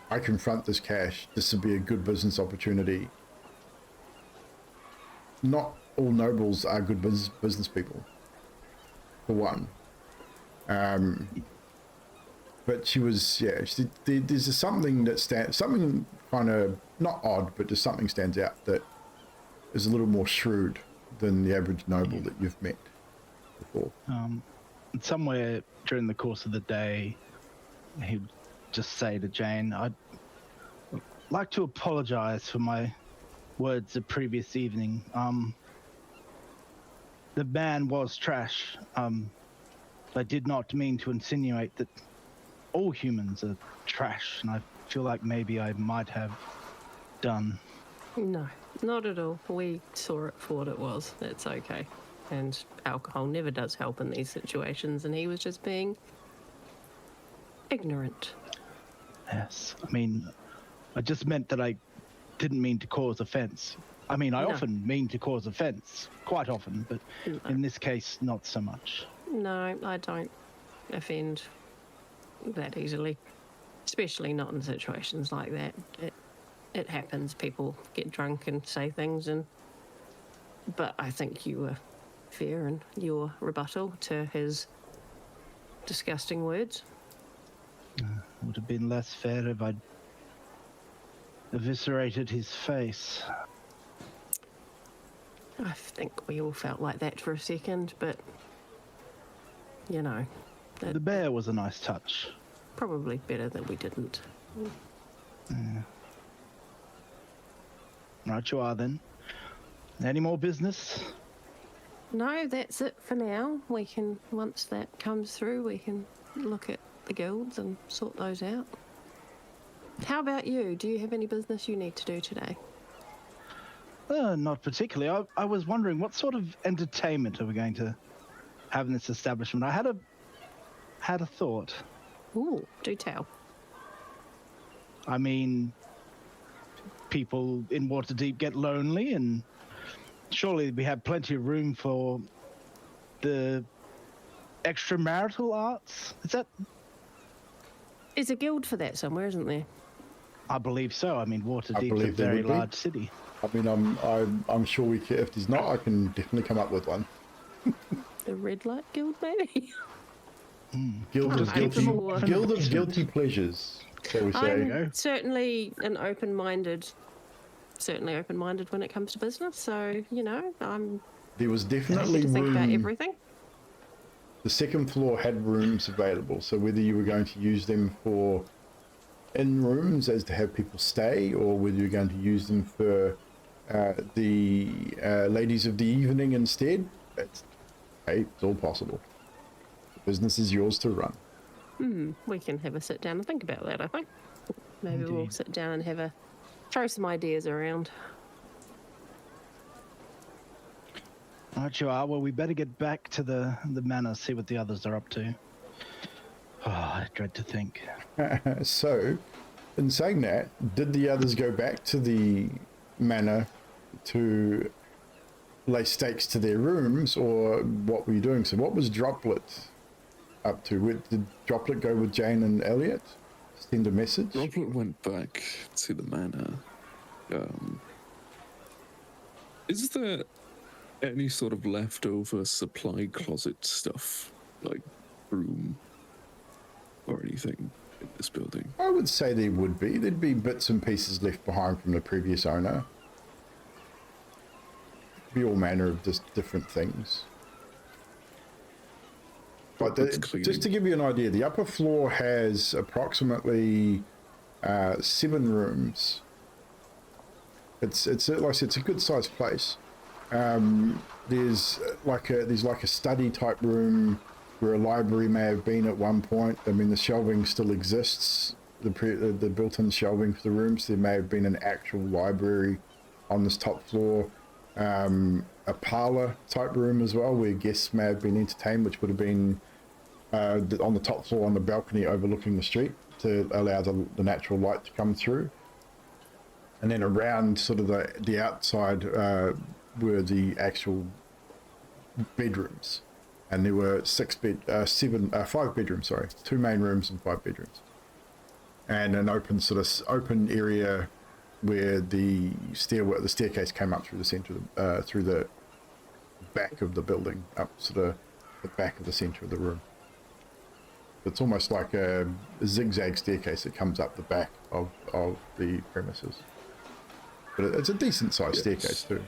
I confront this cash. This would be a good business opportunity. Not all nobles are good business people, for one. But she was, yeah. There's something that something kind of not odd, but just something stands out that is a little more shrewd than the average noble that you've met before. Somewhere during the course of the day, he'd just say to Jane, "I'd like to apologize for my words the previous evening. The man was trash. I did not mean to insinuate that all humans are trash, and I feel like maybe I might have done." No, not at all. We saw it for what it was. It's okay. And alcohol never does help in these situations, and he was just being ignorant. Yes, I mean, I just meant that I didn't mean to cause offense. I mean, I No. often mean to cause offense, quite often, but in this case, not so much. No, I don't offend that easily, especially not in situations like that. It happens. People get drunk and say things, but I think you were fair in your rebuttal to his disgusting words. Would have been less fair if I'd eviscerated his face. I think we all felt like that for a second, but you know, The bear was a nice touch. probably better that we didn't. Right you are then. Any more business? No, that's it for now. We can, once that comes through, we can look at the guilds and sort those out. How about you? Do you have any business you need to do today? Not particularly. I was wondering, what sort of entertainment are we going to have in this establishment? I had a thought. Ooh, do tell. I mean, people in Waterdeep get lonely, and surely we have plenty of room for the extramarital arts. Is that? There's a guild for that somewhere, isn't there? I believe so. I mean, Waterdeep's a believe there very would be. large city. I mean, I'm sure we can, if there's not, I can definitely come up with one. The Red Light Guild, maybe? Guild of I'm guilty, sure. guild of guilty pleasures, shall we say? I'm certainly certainly open-minded when it comes to business. So, I'm There was happy definitely to think about room. everything. The second floor had rooms available, so whether you were going to use them for in rooms as to have people stay, or whether you're going to use them for the ladies of the evening instead, it's all possible. The business is yours to run. We can have a sit down and think about that, I think. Maybe we'll Indeed. sit down and throw some ideas around. Right, you are. Well, we better get back to the manor, see what the others are up to. Oh, I dread to think. So, in saying that, did the others go back to the manor to lay stakes to their rooms, or what were you doing? So what was Droplet up to? Did Droplet go with Jane and Elliot? Send a message? Robert went back to the manor. Is there any sort of leftover supply closet stuff, like room or anything in this building? I would say there would be. There'd be bits and pieces left behind from the previous owner. Be all manner of just different things. But just to give you an idea, the upper floor has approximately 7 rooms. It's like I said, it's a good sized place. There's like a study type room where a library may have been at one point. I mean, the shelving still exists. The built-in shelving for the rooms. There may have been an actual library on this top floor. A parlor type room as well, where guests may have been entertained, which would have been on the top floor on the balcony overlooking the street to allow the natural light to come through. And then around sort of the outside were the actual bedrooms, and there were 5 bedrooms, sorry, 2 main rooms and 5 bedrooms, and an open area where the staircase came up through the center of through the back of the building, up sort of the back of the center of the room. It's almost like a zigzag staircase that comes up the back of the premises. But it's a decent sized staircase too.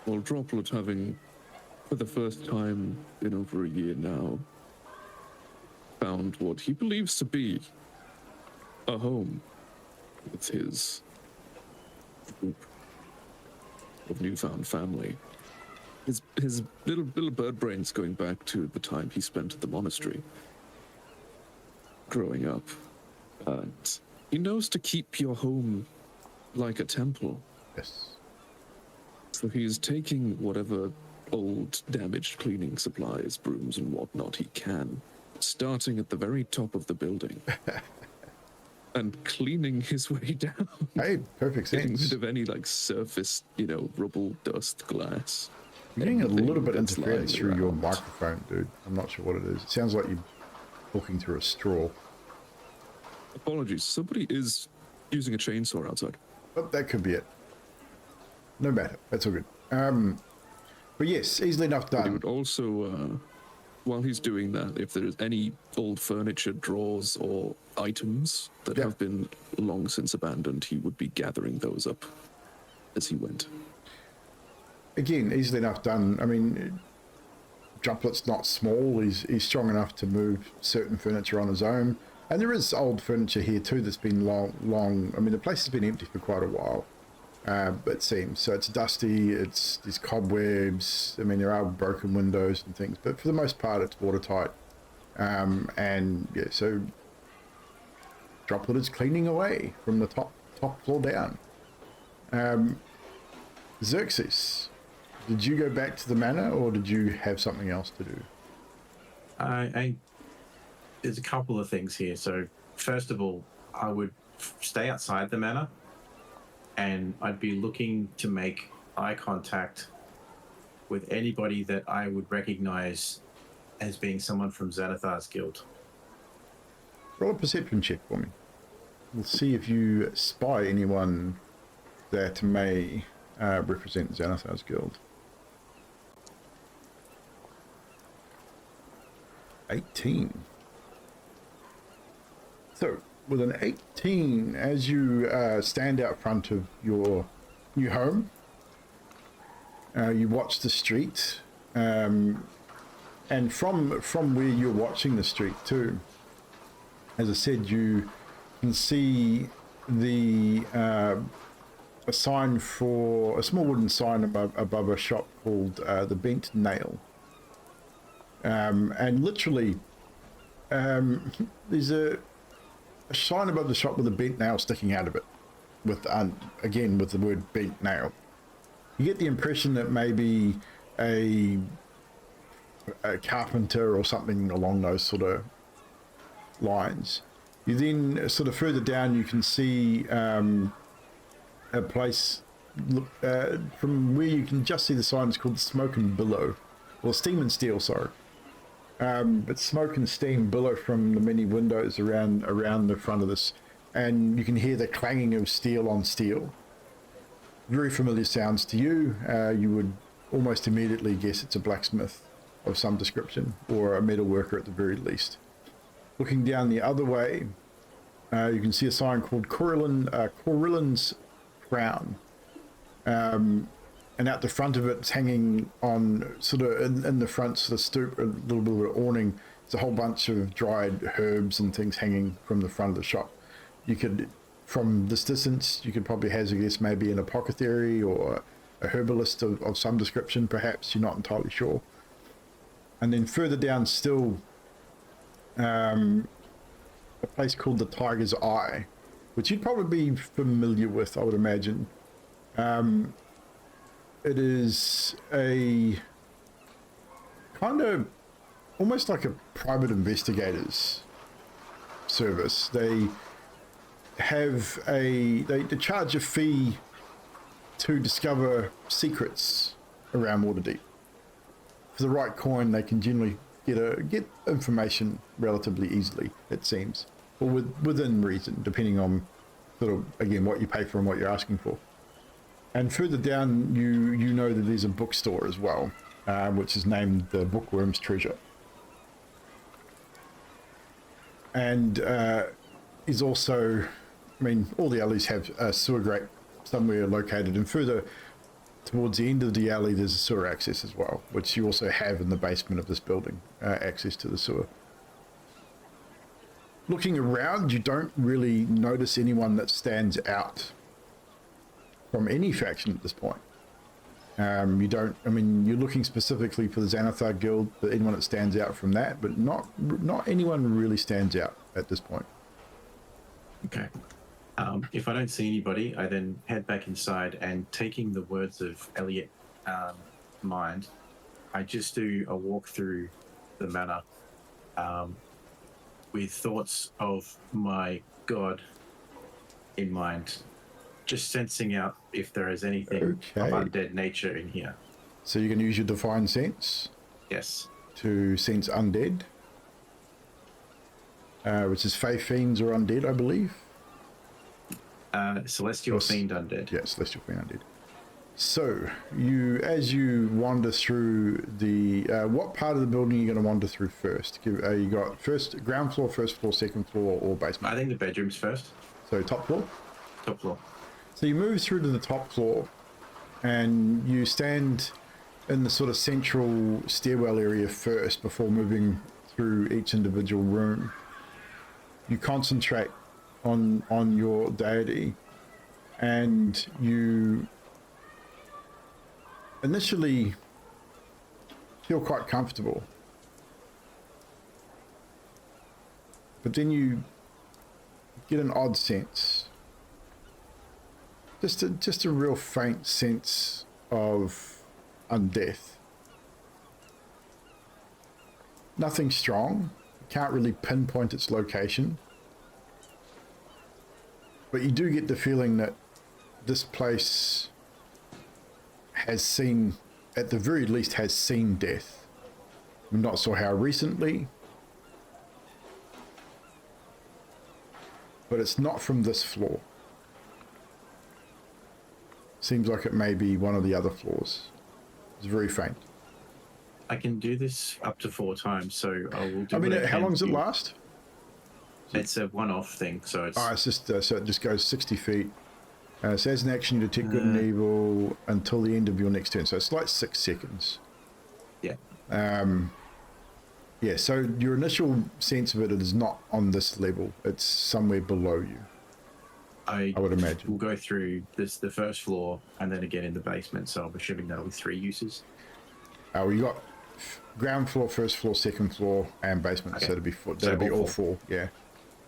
Well, Droplet, having for the first time in over a year now found what he believes to be a home with his group of newfound family. His little bird brain's going back to the time he spent at the monastery growing up. And he knows to keep your home like a temple. Yes. So he's taking whatever old damaged cleaning supplies, brooms and whatnot he can, starting at the very top of the building and cleaning his way down. Hey, perfect Getting sense. rid of any surface, rubble, dust, glass. You're getting a little bit that's interference lying through your around. microphone, dude. I'm not sure what it is. It sounds like you're talking through a straw. Apologies, somebody is using a chainsaw outside. But that could be it. No matter. That's all good. But yes, easily enough He done. would also, while he's doing that, if there's any old furniture, drawers, or items that have been long since abandoned, he would be gathering those up as he went. Again, easily enough done. I mean, Droplet's not small. He's strong enough to move certain furniture on his own. And there is old furniture here too that's been long. I mean, the place has been empty for quite a while, it seems. So it's dusty. There's cobwebs. I mean, there are broken windows and things, but for the most part, it's watertight. And yeah, so Droplet is cleaning away from the top floor down. Xerxes, did you go back to the manor, or did you have something else to do? There's a couple of things here. So first of all, I would stay outside the manor, and I'd be looking to make eye contact with anybody that I would recognize as being someone from Xanathar's guild. Roll a perception check for me. We'll see if you spy anyone that may represent Xanathar's guild. 18. So, with an 18, as you stand out front of your new home, you watch the street, and from where you're watching the street too, as I said, you can see the a sign for a small wooden sign above a shop called the Bent Nail, and literally there's a sign above the shop with a bent nail sticking out of it, with again with the word bent nail. You get the impression that maybe a carpenter or something along those sort of lines. You then sort of further down you can see a place from where you can just see the sign. It's called Smoke and Billow, or Steam and Steel, sorry. But smoke and steam billow from the many windows around the front of this, and you can hear the clanging of steel on steel. Very familiar sounds to you. You would almost immediately guess it's a blacksmith of some description, or a metal worker at the very least. Looking down the other way, you can see a sign called Coryllan's Crown. And out the front of it, it's hanging on sort of in the front sort of stoop, a little bit of an awning. There's a whole bunch of dried herbs and things hanging from the front of the shop. You could, from this distance, you could probably hazard a guess maybe an apothecary or a herbalist of some description, perhaps. You're not entirely sure. And then further down still, a place called the Tiger's Eye, which you'd probably be familiar with, I would imagine. It is a kind of almost like a private investigators service. They have they charge a fee to discover secrets around Waterdeep. For the right coin, they can generally get information relatively easily, it seems, or within reason, depending on sort of, again, what you pay for and what you're asking for. And further down, you know that there's a bookstore as well, which is named the Bookworm's Treasure. And is also, I mean, all the alleys have a sewer grate somewhere located, and further towards the end of the alley, there's a sewer access as well, which you also have in the basement of this building, access to the sewer. Looking around, you don't really notice anyone that stands out from any faction at this point. You don't, I mean, you're looking specifically for the Xanathar Guild, but anyone that stands out from that, but not anyone really stands out at this point. Okay. If I don't see anybody, I then head back inside, and taking the words of Elliot mind, I just do a walk through the manor with thoughts of my god in mind, just sensing out if there is anything of undead nature in here. So you can use your Divine Sense? Yes. To sense undead, which is Fae Fiends or undead, I believe. Celestial Fiend undead. Yeah, Celestial Fiend undead. So as you wander through the what part of the building are you going to wander through first? You got ground floor, first floor, second floor, or basement? I think the bedrooms first. So top floor. Top floor. So you move through to the top floor, and you stand in the sort of central stairwell area first before moving through each individual room. You concentrate on your deity, and you initially feel quite comfortable, but then you get an odd sense, just a real faint sense of undeath. Nothing strong, you can't really pinpoint its location, but you do get the feeling that this place has seen, at the very least, has seen death. I'm not sure how recently, but it's not from this floor. Seems like it may be one of the other floors. It's very faint. I can do this up to 4 times, so I will do. I mean, what I how can long does it do. last? It's a one-off thing, so it's. Oh, it's just so it just goes 60 feet. So as an action, you detect good and evil until the end of your next turn. So it's like 6 seconds. Yeah. Yeah. So your initial sense of it is not on this level. It's somewhere below you. I would imagine. We'll go through the first floor and then again in the basement. So I'm assuming that'll be 3 uses. We got ground floor, first floor, second floor, and basement. Okay. So that'll be all 4. Yeah.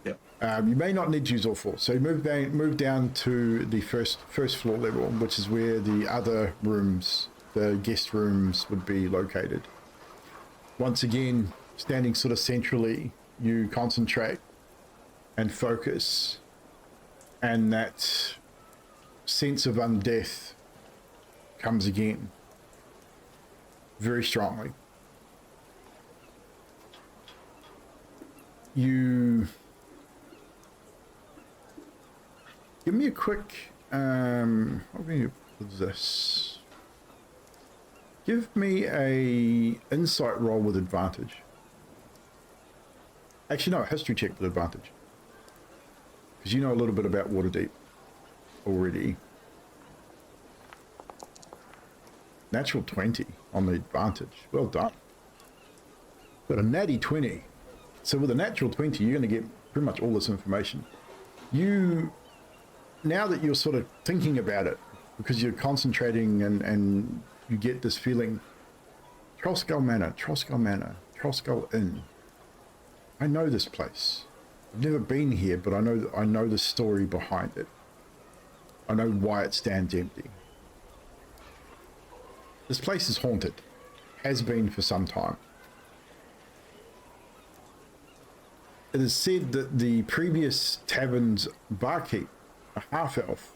Yep. You may not need to use all 4. So you move down to the first floor level, which is where the other rooms, the guest rooms, would be located. Once again, standing sort of centrally, you concentrate and focus, and that sense of undeath comes again very strongly. You give me a quick what can you put this? Give me a insight roll with advantage. Actually, no, a history check with advantage. Because you know a little bit about Waterdeep already. Natural 20 on the advantage. Well done. Got a natty 20. So with a natural 20, you're going to get pretty much all this information. Now that you're sort of thinking about it, because you're concentrating and you get this feeling, Trollskull Manor, Trollskull Inn. I know this place. I've never been here, but I know the story behind it. I know why it stands empty. This place is haunted. Has been for some time. It is said that the previous tavern's barkeep, a half-elf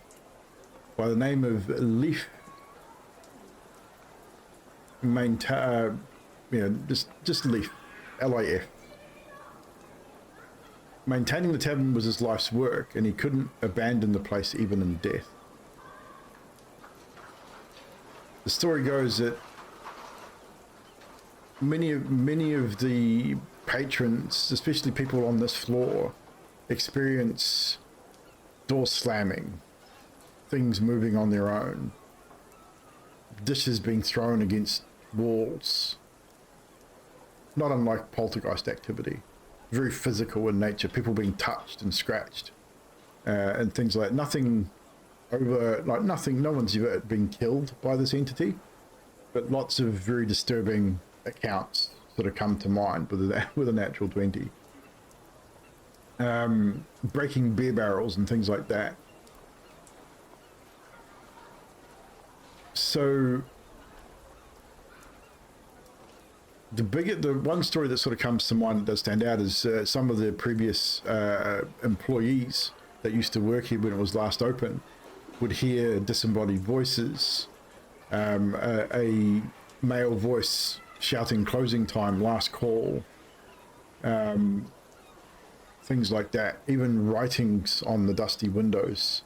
by the name of Leaf, just Leaf, L-I-F. Maintaining the tavern was his life's work, and he couldn't abandon the place even in death. The story goes that many of the patrons, especially people on this floor, experience door slamming, things moving on their own, dishes being thrown against walls, not unlike poltergeist activity. Very physical in nature, people being touched and scratched, and things like that. Nothing, no one's ever been killed by this entity, but lots of very disturbing accounts sort of come to mind with a natural 20. Breaking beer barrels and things like that. So the one story that sort of comes to mind that does stand out is some of the previous employees that used to work here when it was last open would hear disembodied voices, a male voice shouting closing time, last call, things like that, even writings on the dusty windows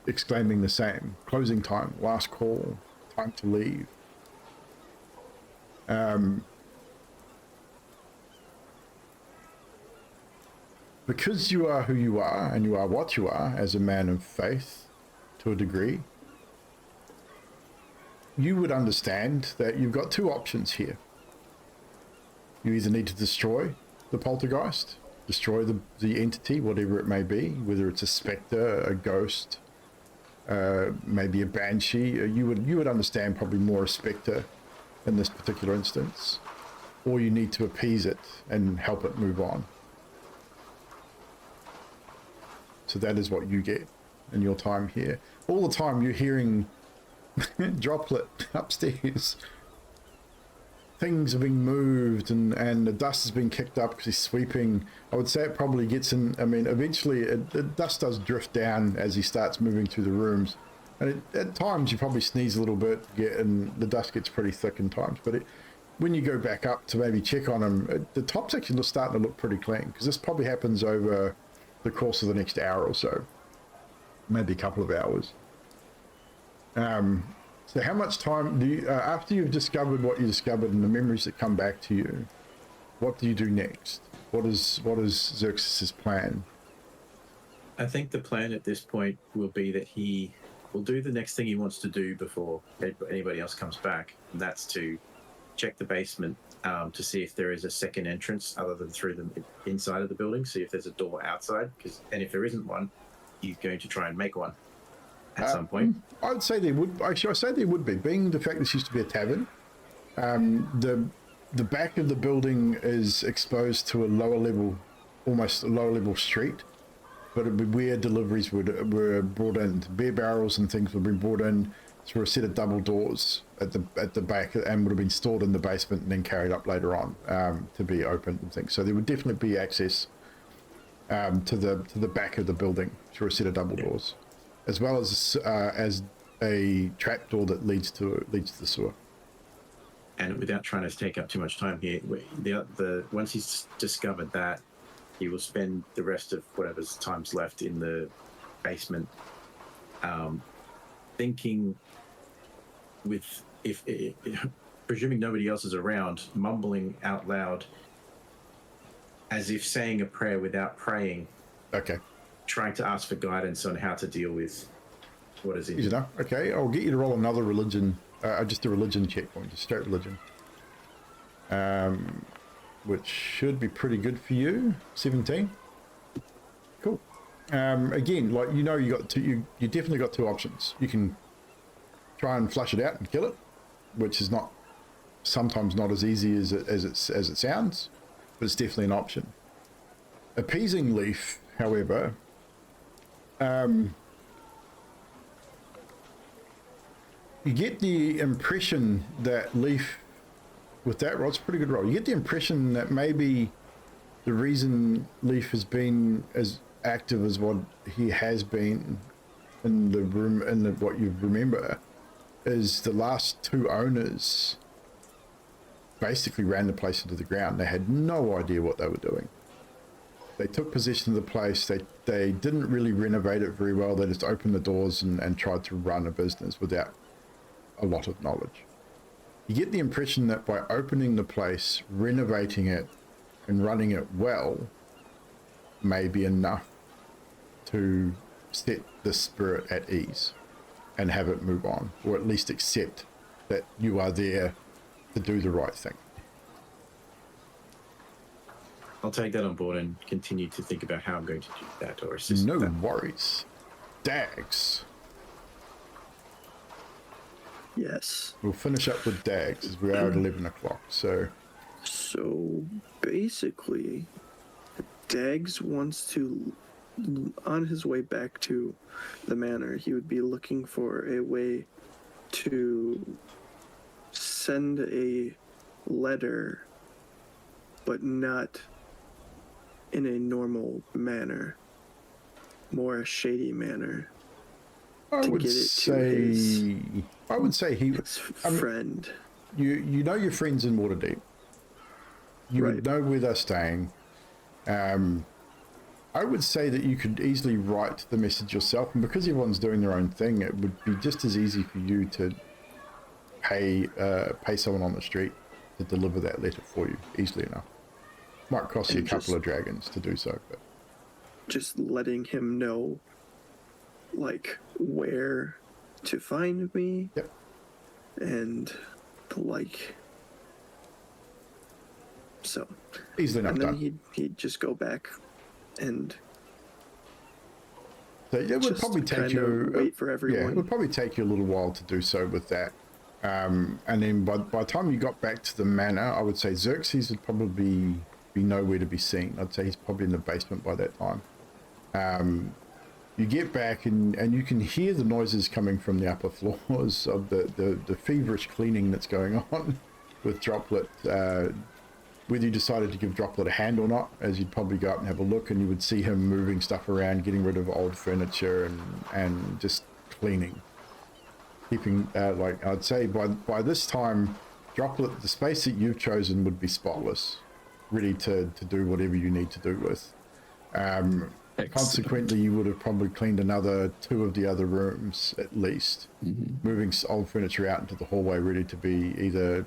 exclaiming the same, closing time, last call, time to leave. Because you are who you are, and you are what you are as a man of faith, to a degree, you would understand that you've got 2 options here. You either need to destroy the poltergeist, destroy the entity, whatever it may be, whether it's a spectre, a ghost, maybe a banshee. You would understand probably more a spectre in this particular instance, or you need to appease it and help it move on. So that is what you get in your time here. All the time you're hearing droplet upstairs. Things are being moved and the dust has been kicked up because he's sweeping. I would say it probably gets in, I mean, eventually the dust does drift down as he starts moving through the rooms. And at times you probably sneeze a little bit, and the dust gets pretty thick in times. But when you go back up to maybe check on him, the top's actually starting to look pretty clean, because this probably happens over the course of the next hour or so, maybe a couple of hours. So how much time do you, after you've discovered what you discovered and the memories that come back to you, what do you do next? What is Xerxes' plan? I think the plan at this point will be that he will do the next thing he wants to do before anybody else comes back, and that's to check the basement to see if there is a second entrance other than through the inside of the building, see if there's a door outside, and if there isn't one, he's going to try and make one at some point. I'd say there would. Actually, I say there would be. Being the fact this used to be a tavern, the back of the building is exposed to a lower level, almost a lower level street, but it'd be where deliveries were brought in. Beer barrels and things would be brought in through a set of double doors at the back, and would have been stored in the basement and then carried up later on to be opened and things. So there would definitely be access to the back of the building through a set of double doors, as well as a trapdoor that leads to the sewer. And without trying to take up too much time here, once he's discovered that, he will spend the rest of whatever time's left in the basement, thinking with if presuming nobody else is around, mumbling out loud, as if saying a prayer without praying. Okay. Trying to ask for guidance on how to deal with what is in. Easy enough. Okay, I'll get you to roll another religion, just a religion checkpoint, just straight religion. Which should be pretty good for you. 17. Cool. Again, like you definitely got two options. You can try and flush it out and kill it, which is sometimes not as easy as it sounds, but it's definitely an option. Appeasing Leaf, however, you get the impression that Leaf, with that roll, it's a pretty good roll. You get the impression that maybe the reason Leaf has been as active as what he has been in the room, what you remember, is the last two owners basically ran the place into the ground. They had no idea what they were doing. They took possession of the place. They didn't really renovate it very well. They just opened the doors and tried to run a business without a lot of knowledge. You get the impression that by opening the place, renovating it, and running it well may be enough to set the spirit at ease and have it move on, or at least accept that you are there to do the right thing. I'll take that on board and continue to think about how I'm going to do that or assist No that. worries. Dags. Yes. We'll finish up with Dags as we are at 11 o'clock. So basically, Dags wants to, on his way back to the manor, he would be looking for a way to send a letter, but not in a normal manner, more a shady manner. I would say his friend. You know your friends in Waterdeep. You Right. would know where they're staying. I would say that you could easily write the message yourself, and because everyone's doing their own thing, it would be just as easy for you to pay someone on the street to deliver that letter for you easily enough. Might cost you a couple of dragons to do so, but Just letting him know, like, where to find me. Yep. And the like. So. easily enough And then done. he'd just go back and So it would just probably take kind you of wait for Yeah, everyone. it would probably take you a little while to do so with that. And then by the time you got back to the manor, I would say Xerxes would probably be nowhere to be seen. I'd say he's probably in the basement by that time. You get back and you can hear the noises coming from the upper floors of the feverish cleaning that's going on with Droplet. Whether you decided to give Droplet a hand or not, as you'd probably go out and have a look, and you would see him moving stuff around, getting rid of old furniture and just cleaning. Keeping, like I'd say by this time, Droplet, the space that you've chosen would be spotless, ready to do whatever you need to do with. Excellent. Consequently, you would have probably cleaned another 2 of the other rooms at least, moving old furniture out into the hallway ready to be either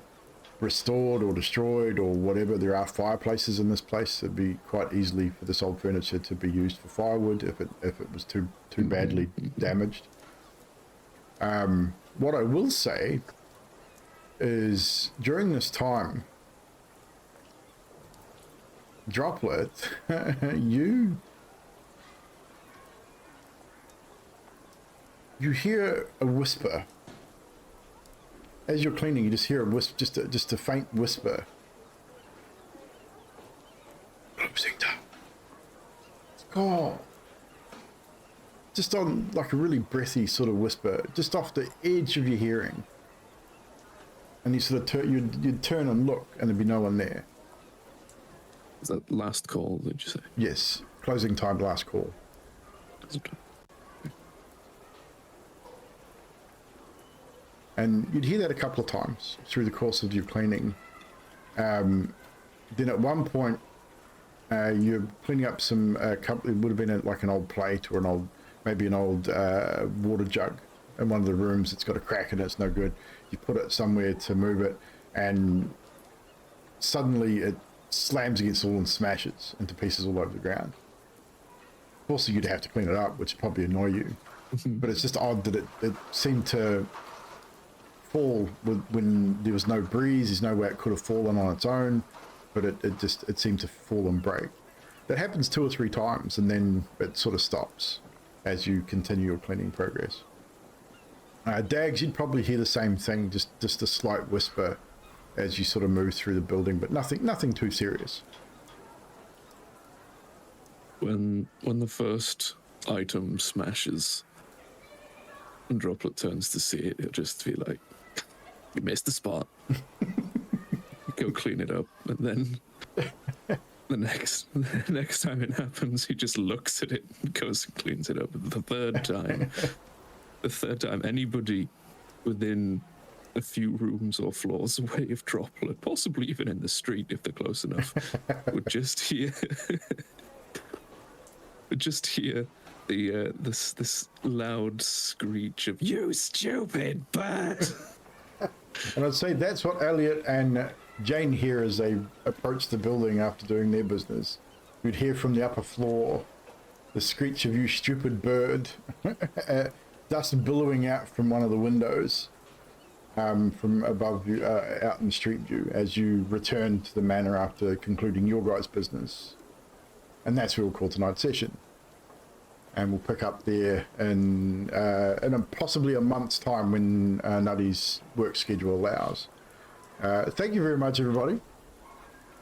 restored or destroyed or whatever. There are fireplaces in this place. It'd be quite easily for this old furniture to be used for firewood if it was too badly damaged. What I will say is during this time, Droplet, you hear a whisper. As you're cleaning, you just hear a whisper, just a faint whisper. Closing time. Oh. Just on like a really breathy sort of whisper, just off the edge of your hearing. And you sort of you'd turn and look, and there'd be no one there. Is that last call, did you say? Yes, closing time, last call. Okay. And you'd hear that a couple of times through the course of your cleaning. Then at one point, you're cleaning up some, it would have been like an old plate or maybe an old water jug in one of the rooms. It's got a crack in it, it's no good. You put it somewhere to move it, and suddenly it slams against the wall and smashes into pieces all over the ground. Also, you'd have to clean it up, which would probably annoy you. But it's just odd that it seemed to fall when there was no breeze. There's no way it could have fallen on its own, but it seemed to fall and break. That happens 2 or 3 times, and then it sort of stops as you continue your cleaning progress. Dags, you'd probably hear the same thing, just a slight whisper as you sort of move through the building, but nothing too serious. When the first item smashes and Droplet turns to see it, he'll just be like, "You missed the spot." Go clean it up, and then the next time it happens, he just looks at it and goes and cleans it up. The third time anybody within a few rooms or floors away of Droplet, possibly even in the street if they're close enough, would just hear this loud screech of "You stupid bird!" And I'd say that's what Elliot and Jane hear as they approach the building after doing their business. You'd hear from the upper floor the screech of "You stupid bird," dust billowing out from one of the windows from above you, out in the street view, as you return to the manor after concluding your guys' business. And that's where we'll call tonight's session. And we'll pick up there in possibly a month's time when Nutty's work schedule allows. Thank you very much, everybody.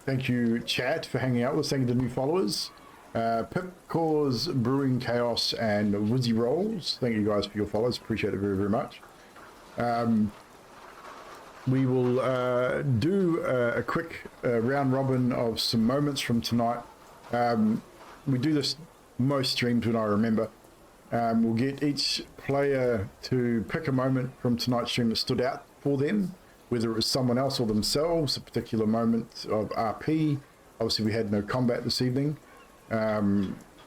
Thank you, chat, for hanging out with us. Thank you to new followers. Pip, Cause, Brewing Chaos, and Wizzy Rolls. Thank you guys for your follows. Appreciate it very, very much. We will do a quick round robin of some moments from tonight. We do this most streams when I remember. We'll get each player to pick a moment from tonight's stream that stood out for them, whether it was someone else or themselves, a particular moment of RP. Obviously, we had no combat this evening,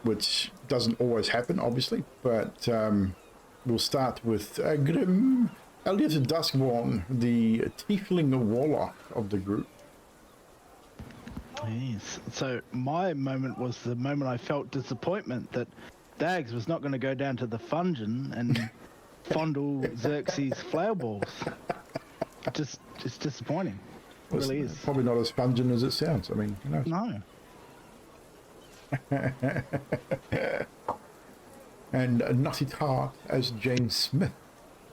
which doesn't always happen, obviously, but we'll start with Grim Elliot Duskborn, the tiefling warlock of the group. Yes. So my moment was the moment I felt disappointment that Dags was not going to go down to the Fungeon and fondle Xerxes' flower balls. Just disappointing. It really is. Probably not as pungent as it sounds. I mean, you know. No. And a nutty tart as Jane Smith,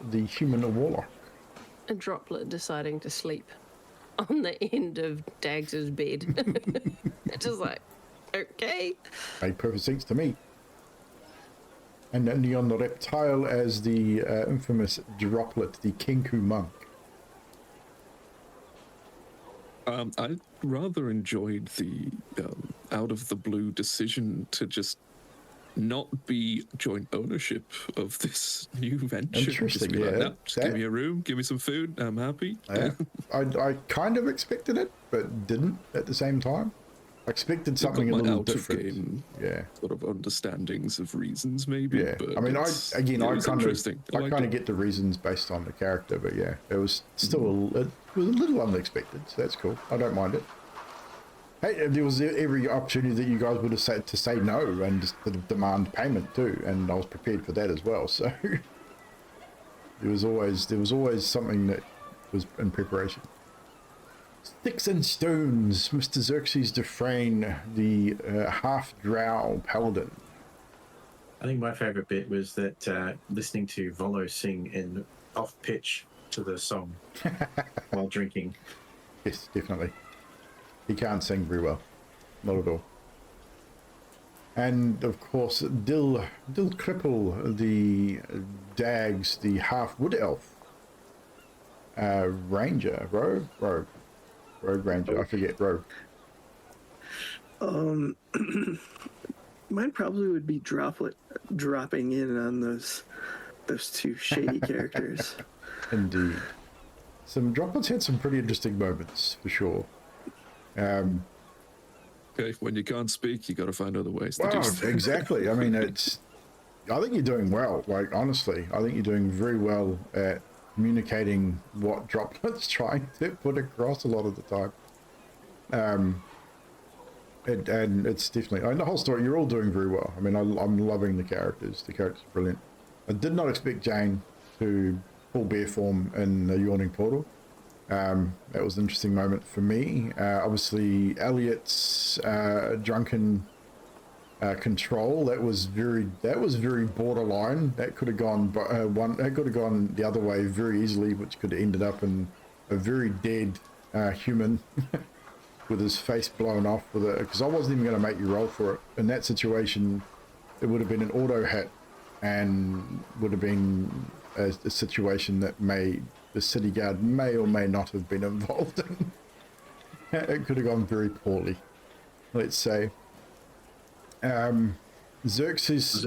the human warlock. A Droplet deciding to sleep on the end of Dags's bed. It's just like, okay. Made perfect sense to me. And Neon the Reptile as the infamous Droplet, the Kenku monk. I rather enjoyed the out of the blue decision to just not be joint ownership of this new venture. Interesting, just be yeah. like, no, just give me a room, give me some food, I'm happy. Yeah. I kind of expected it, but didn't at the same time. I expected I've something a got my little out different. of game Yeah. sort of understandings of reasons, maybe. Yeah, But I mean, I it's kind interesting. of liked it. get the reasons based on the character, but yeah, it was still it was a little unexpected, so that's cool. I don't mind it. Hey, there was every opportunity that you guys would have said to say no and just to demand payment too, and I was prepared for that as well. So there was always something that was in preparation. Sticks and Stones, Mr. Xerxes Dufresne, the half-drow paladin. I think my favourite bit was that listening to Volo sing in off pitch to the song while drinking. Yes, definitely. He can't sing very well, not at all. And of course, Dill Cripple, the Dags, the half wood elf, ranger, rogue ranger. I forget rogue. Mine probably would be dropping in on those two shady characters. Indeed. Some Droplets had some pretty interesting moments for sure. Okay, when you can't speak, you got to find other ways to do Well, stuff. exactly. I mean, I think you're doing well. Like, honestly, I think you're doing very well at communicating what Droplet's trying to put across a lot of the time. And it's definitely, I mean, the whole story, you're all doing very well. I mean, I'm loving the characters. The characters are brilliant. I did not expect Jane to full bear form in the Yawning Portal. That was an interesting moment for me. Obviously, Elliot's drunken control, that was very borderline. That could have gone the other way very easily, which could have ended up in a very dead human with his face blown off with it, because I wasn't even going to make you roll for it. In that situation, it would have been an auto hit and would have been a situation that the city guard may or may not have been involved in. It could have gone very poorly, let's say. Xerxes'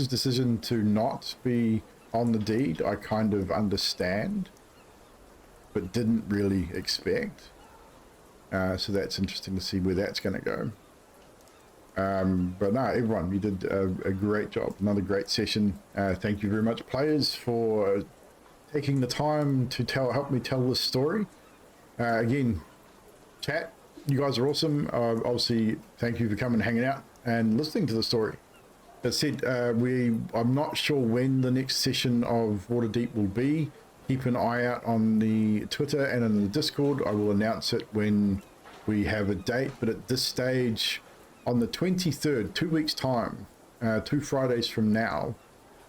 decision to not be on the deed, I kind of understand, but didn't really expect. So that's interesting to see where that's going to go. But no, everyone, you did a great job. Another great session. Thank you very much, players, for taking the time to help me tell this story. Again, chat, you guys are awesome. Obviously, thank you for coming and hanging out and listening to the story. As said, I'm not sure when the next session of Waterdeep will be. Keep an eye out on the Twitter and in the Discord. I will announce it when we have a date, but at this stage, on the 23rd, 2 weeks time, 2 Fridays from now,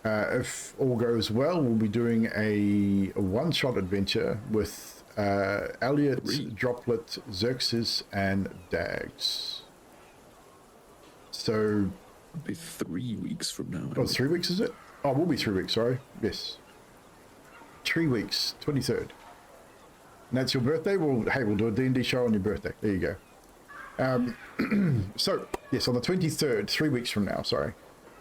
if all goes well, we'll be doing a one-shot adventure with Elliot, Droplet, Xerxes, and Dags. So... It'll be 3 weeks from now. Oh, 3 weeks, is it? Oh, it will be 3 weeks, sorry. Yes. 3 weeks, 23rd. And that's your birthday? Well, hey, we'll do a D&D show on your birthday. There you go. So, yes, on the 23rd, 3 weeks from now, sorry,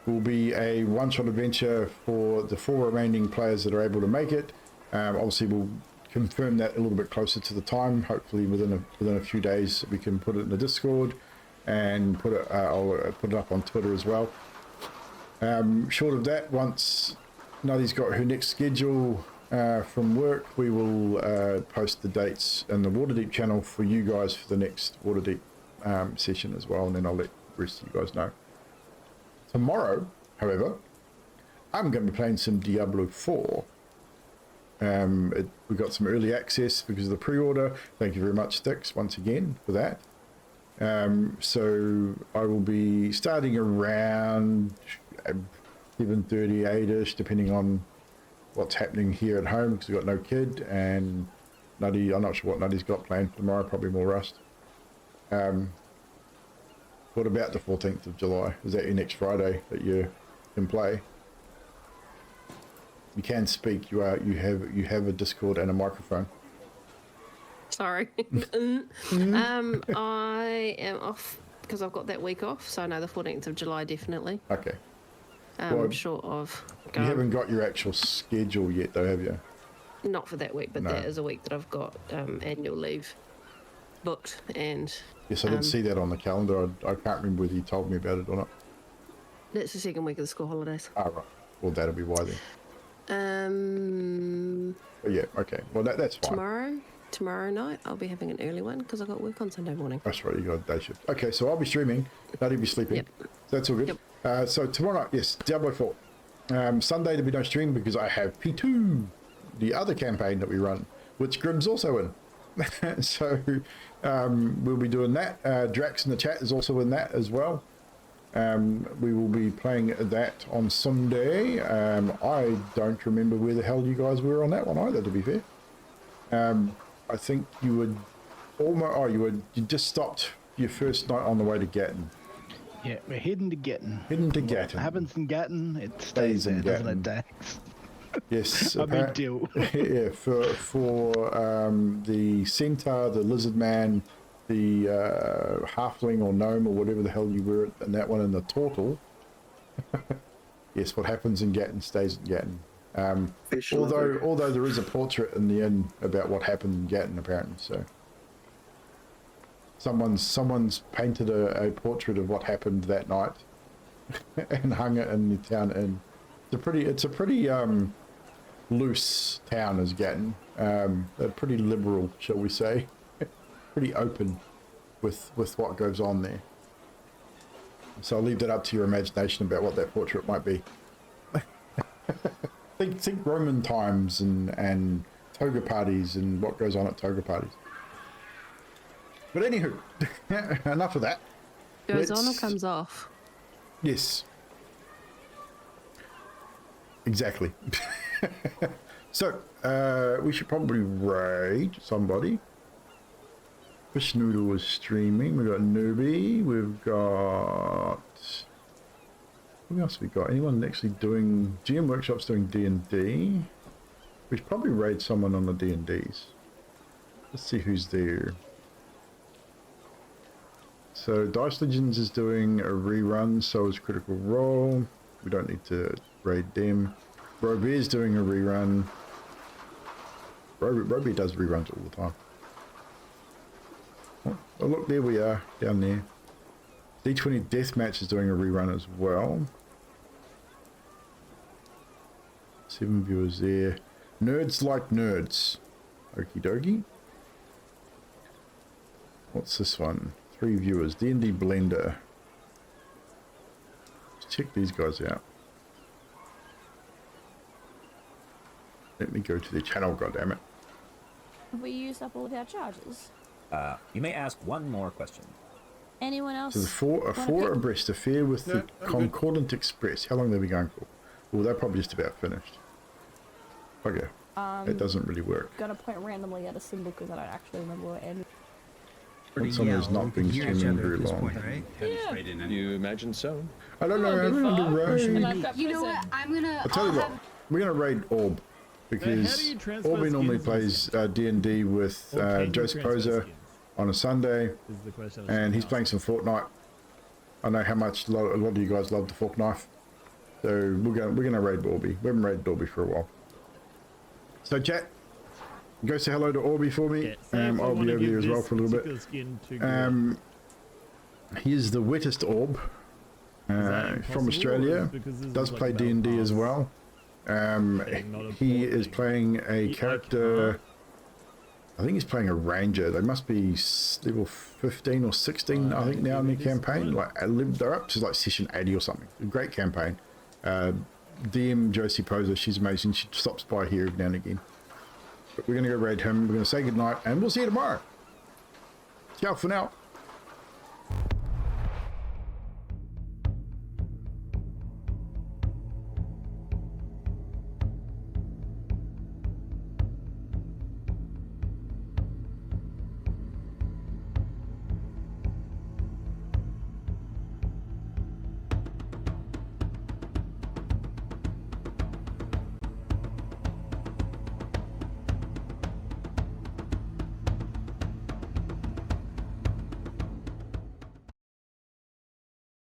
will be a one-shot adventure for the 4 remaining players that are able to make it. Obviously, we'll confirm that a little bit closer to the time. Hopefully, within a few days, we can put it in the Discord and I'll put it up on Twitter as well. Short of that, once Nutty's got her next schedule from work, we will post the dates in the Waterdeep channel for you guys for the next Waterdeep session as well, and then I'll let the rest of you guys know. Tomorrow, however, I'm going to be playing some Diablo 4. We got some early access because of the pre-order. Thank you very much, Sticks, once again for that. So I will be starting around 7:38ish, depending on what's happening here at home, because we've got no kid, and Nutty, I'm not sure what Nutty's got planned for tomorrow, probably more Rust. What about the 14th of July? Is that your next Friday that you can play? You can speak. You have a Discord and a microphone. Sorry. I am off because I've got that week off, so I know the 14th of July definitely. Okay. Short of You going. haven't got your actual schedule yet, though, have you? Not for that week, but No. that is a week that I've got annual leave. booked, and Yes, I did see that on the calendar. I can't remember whether you told me about it or not. that's the second week of the school holidays. Ah, right. Well, that'll be why then. But yeah, okay. Well, that's fine. Tomorrow night, I'll be having an early one because I got work on Sunday morning. That's right, you got a day shift. Okay, so I'll be streaming. Daddy'll be sleeping. Yep. So that's all good. Yep. So tomorrow night, yes, Diablo 4. Sunday there'll be no stream because I have P2, the other campaign that we run, which Grim's also in. So we'll be doing that. Drax in the chat is also in that as well. We will be playing that on Sunday. I don't remember where the hell you guys were on that one either, to be fair. I think you would almost, you just stopped your first night on the way to Gatton. Yeah, we're heading to Gatton. Heading to What Gatton. happens in Gatton, it stays there, in doesn't it, Gatton. Dax? Yes. A big deal. Yeah, for the centaur, the lizard man, the halfling or gnome or whatever the hell you were in that one, and the turtle. Yes, what happens in Gatton stays in Gatton. Although there is a portrait in the inn about what happened in Gatton apparently, so someone's painted a portrait of what happened that night and hung it in the town inn. It's a pretty loose town as Gatton. They're pretty liberal, shall we say. Pretty open with what goes on there. So I'll leave that up to your imagination about what that portrait might be. Think Roman times and toga parties and what goes on at toga parties. But anywho, enough of that. Goes on or comes off? Yes. Exactly. So, we should probably raid somebody. Fish Noodle was streaming. We've got Newbie. We've got... Who else have we got? Anyone actually doing... GM Workshop's doing D&D. We should probably raid someone on the D&Ds. Let's see who's there. So, Dice Legends is doing a rerun, so is Critical Role. We don't need to raid them. Robear's doing a rerun. Robear does reruns all the time. Oh, look, there we are, down there. D20 Deathmatch is doing a rerun as well. 7 viewers there. Nerds like nerds. Okie dokie. What's this one? 3 viewers. D&D Blender. Let's check these guys out. Let me go to their channel, goddammit. Have we used up all of our charges? You may ask one more question. Anyone else? So the four abreast affair with the Concordant Express. How long are they going for? Well, they're probably just about finished. Okay. It doesn't really work. Gonna point randomly at a symbol because I don't actually remember what it ended. When someone's not been streaming very long. Right? Yeah. You imagine so? I don't know, I'm gonna And raid. I've got You know prison. what? I'm gonna. I'll tell you what, we're gonna raid Orb. Because Orby normally plays D&D with Joseph Poser on a Sunday, and he's playing some Fortnite. I know how much a lot of you guys love the fork knife, so we're gonna raid Orby. We haven't raided Orby for a while. So chat, go say hello to Orby for me. I'll be over there as well for a little bit. He is the wettest orb from Australia. Does play D&D as well. He is playing a character. I think he's playing a ranger. They must be level 15 or 16, I think, now in the campaign. Like they're up to like session 80 or something. A great campaign. DM Josie Poser, she's amazing. She stops by here now and again. But we're gonna go raid him. We're gonna say goodnight, and we'll see you tomorrow. Ciao for now.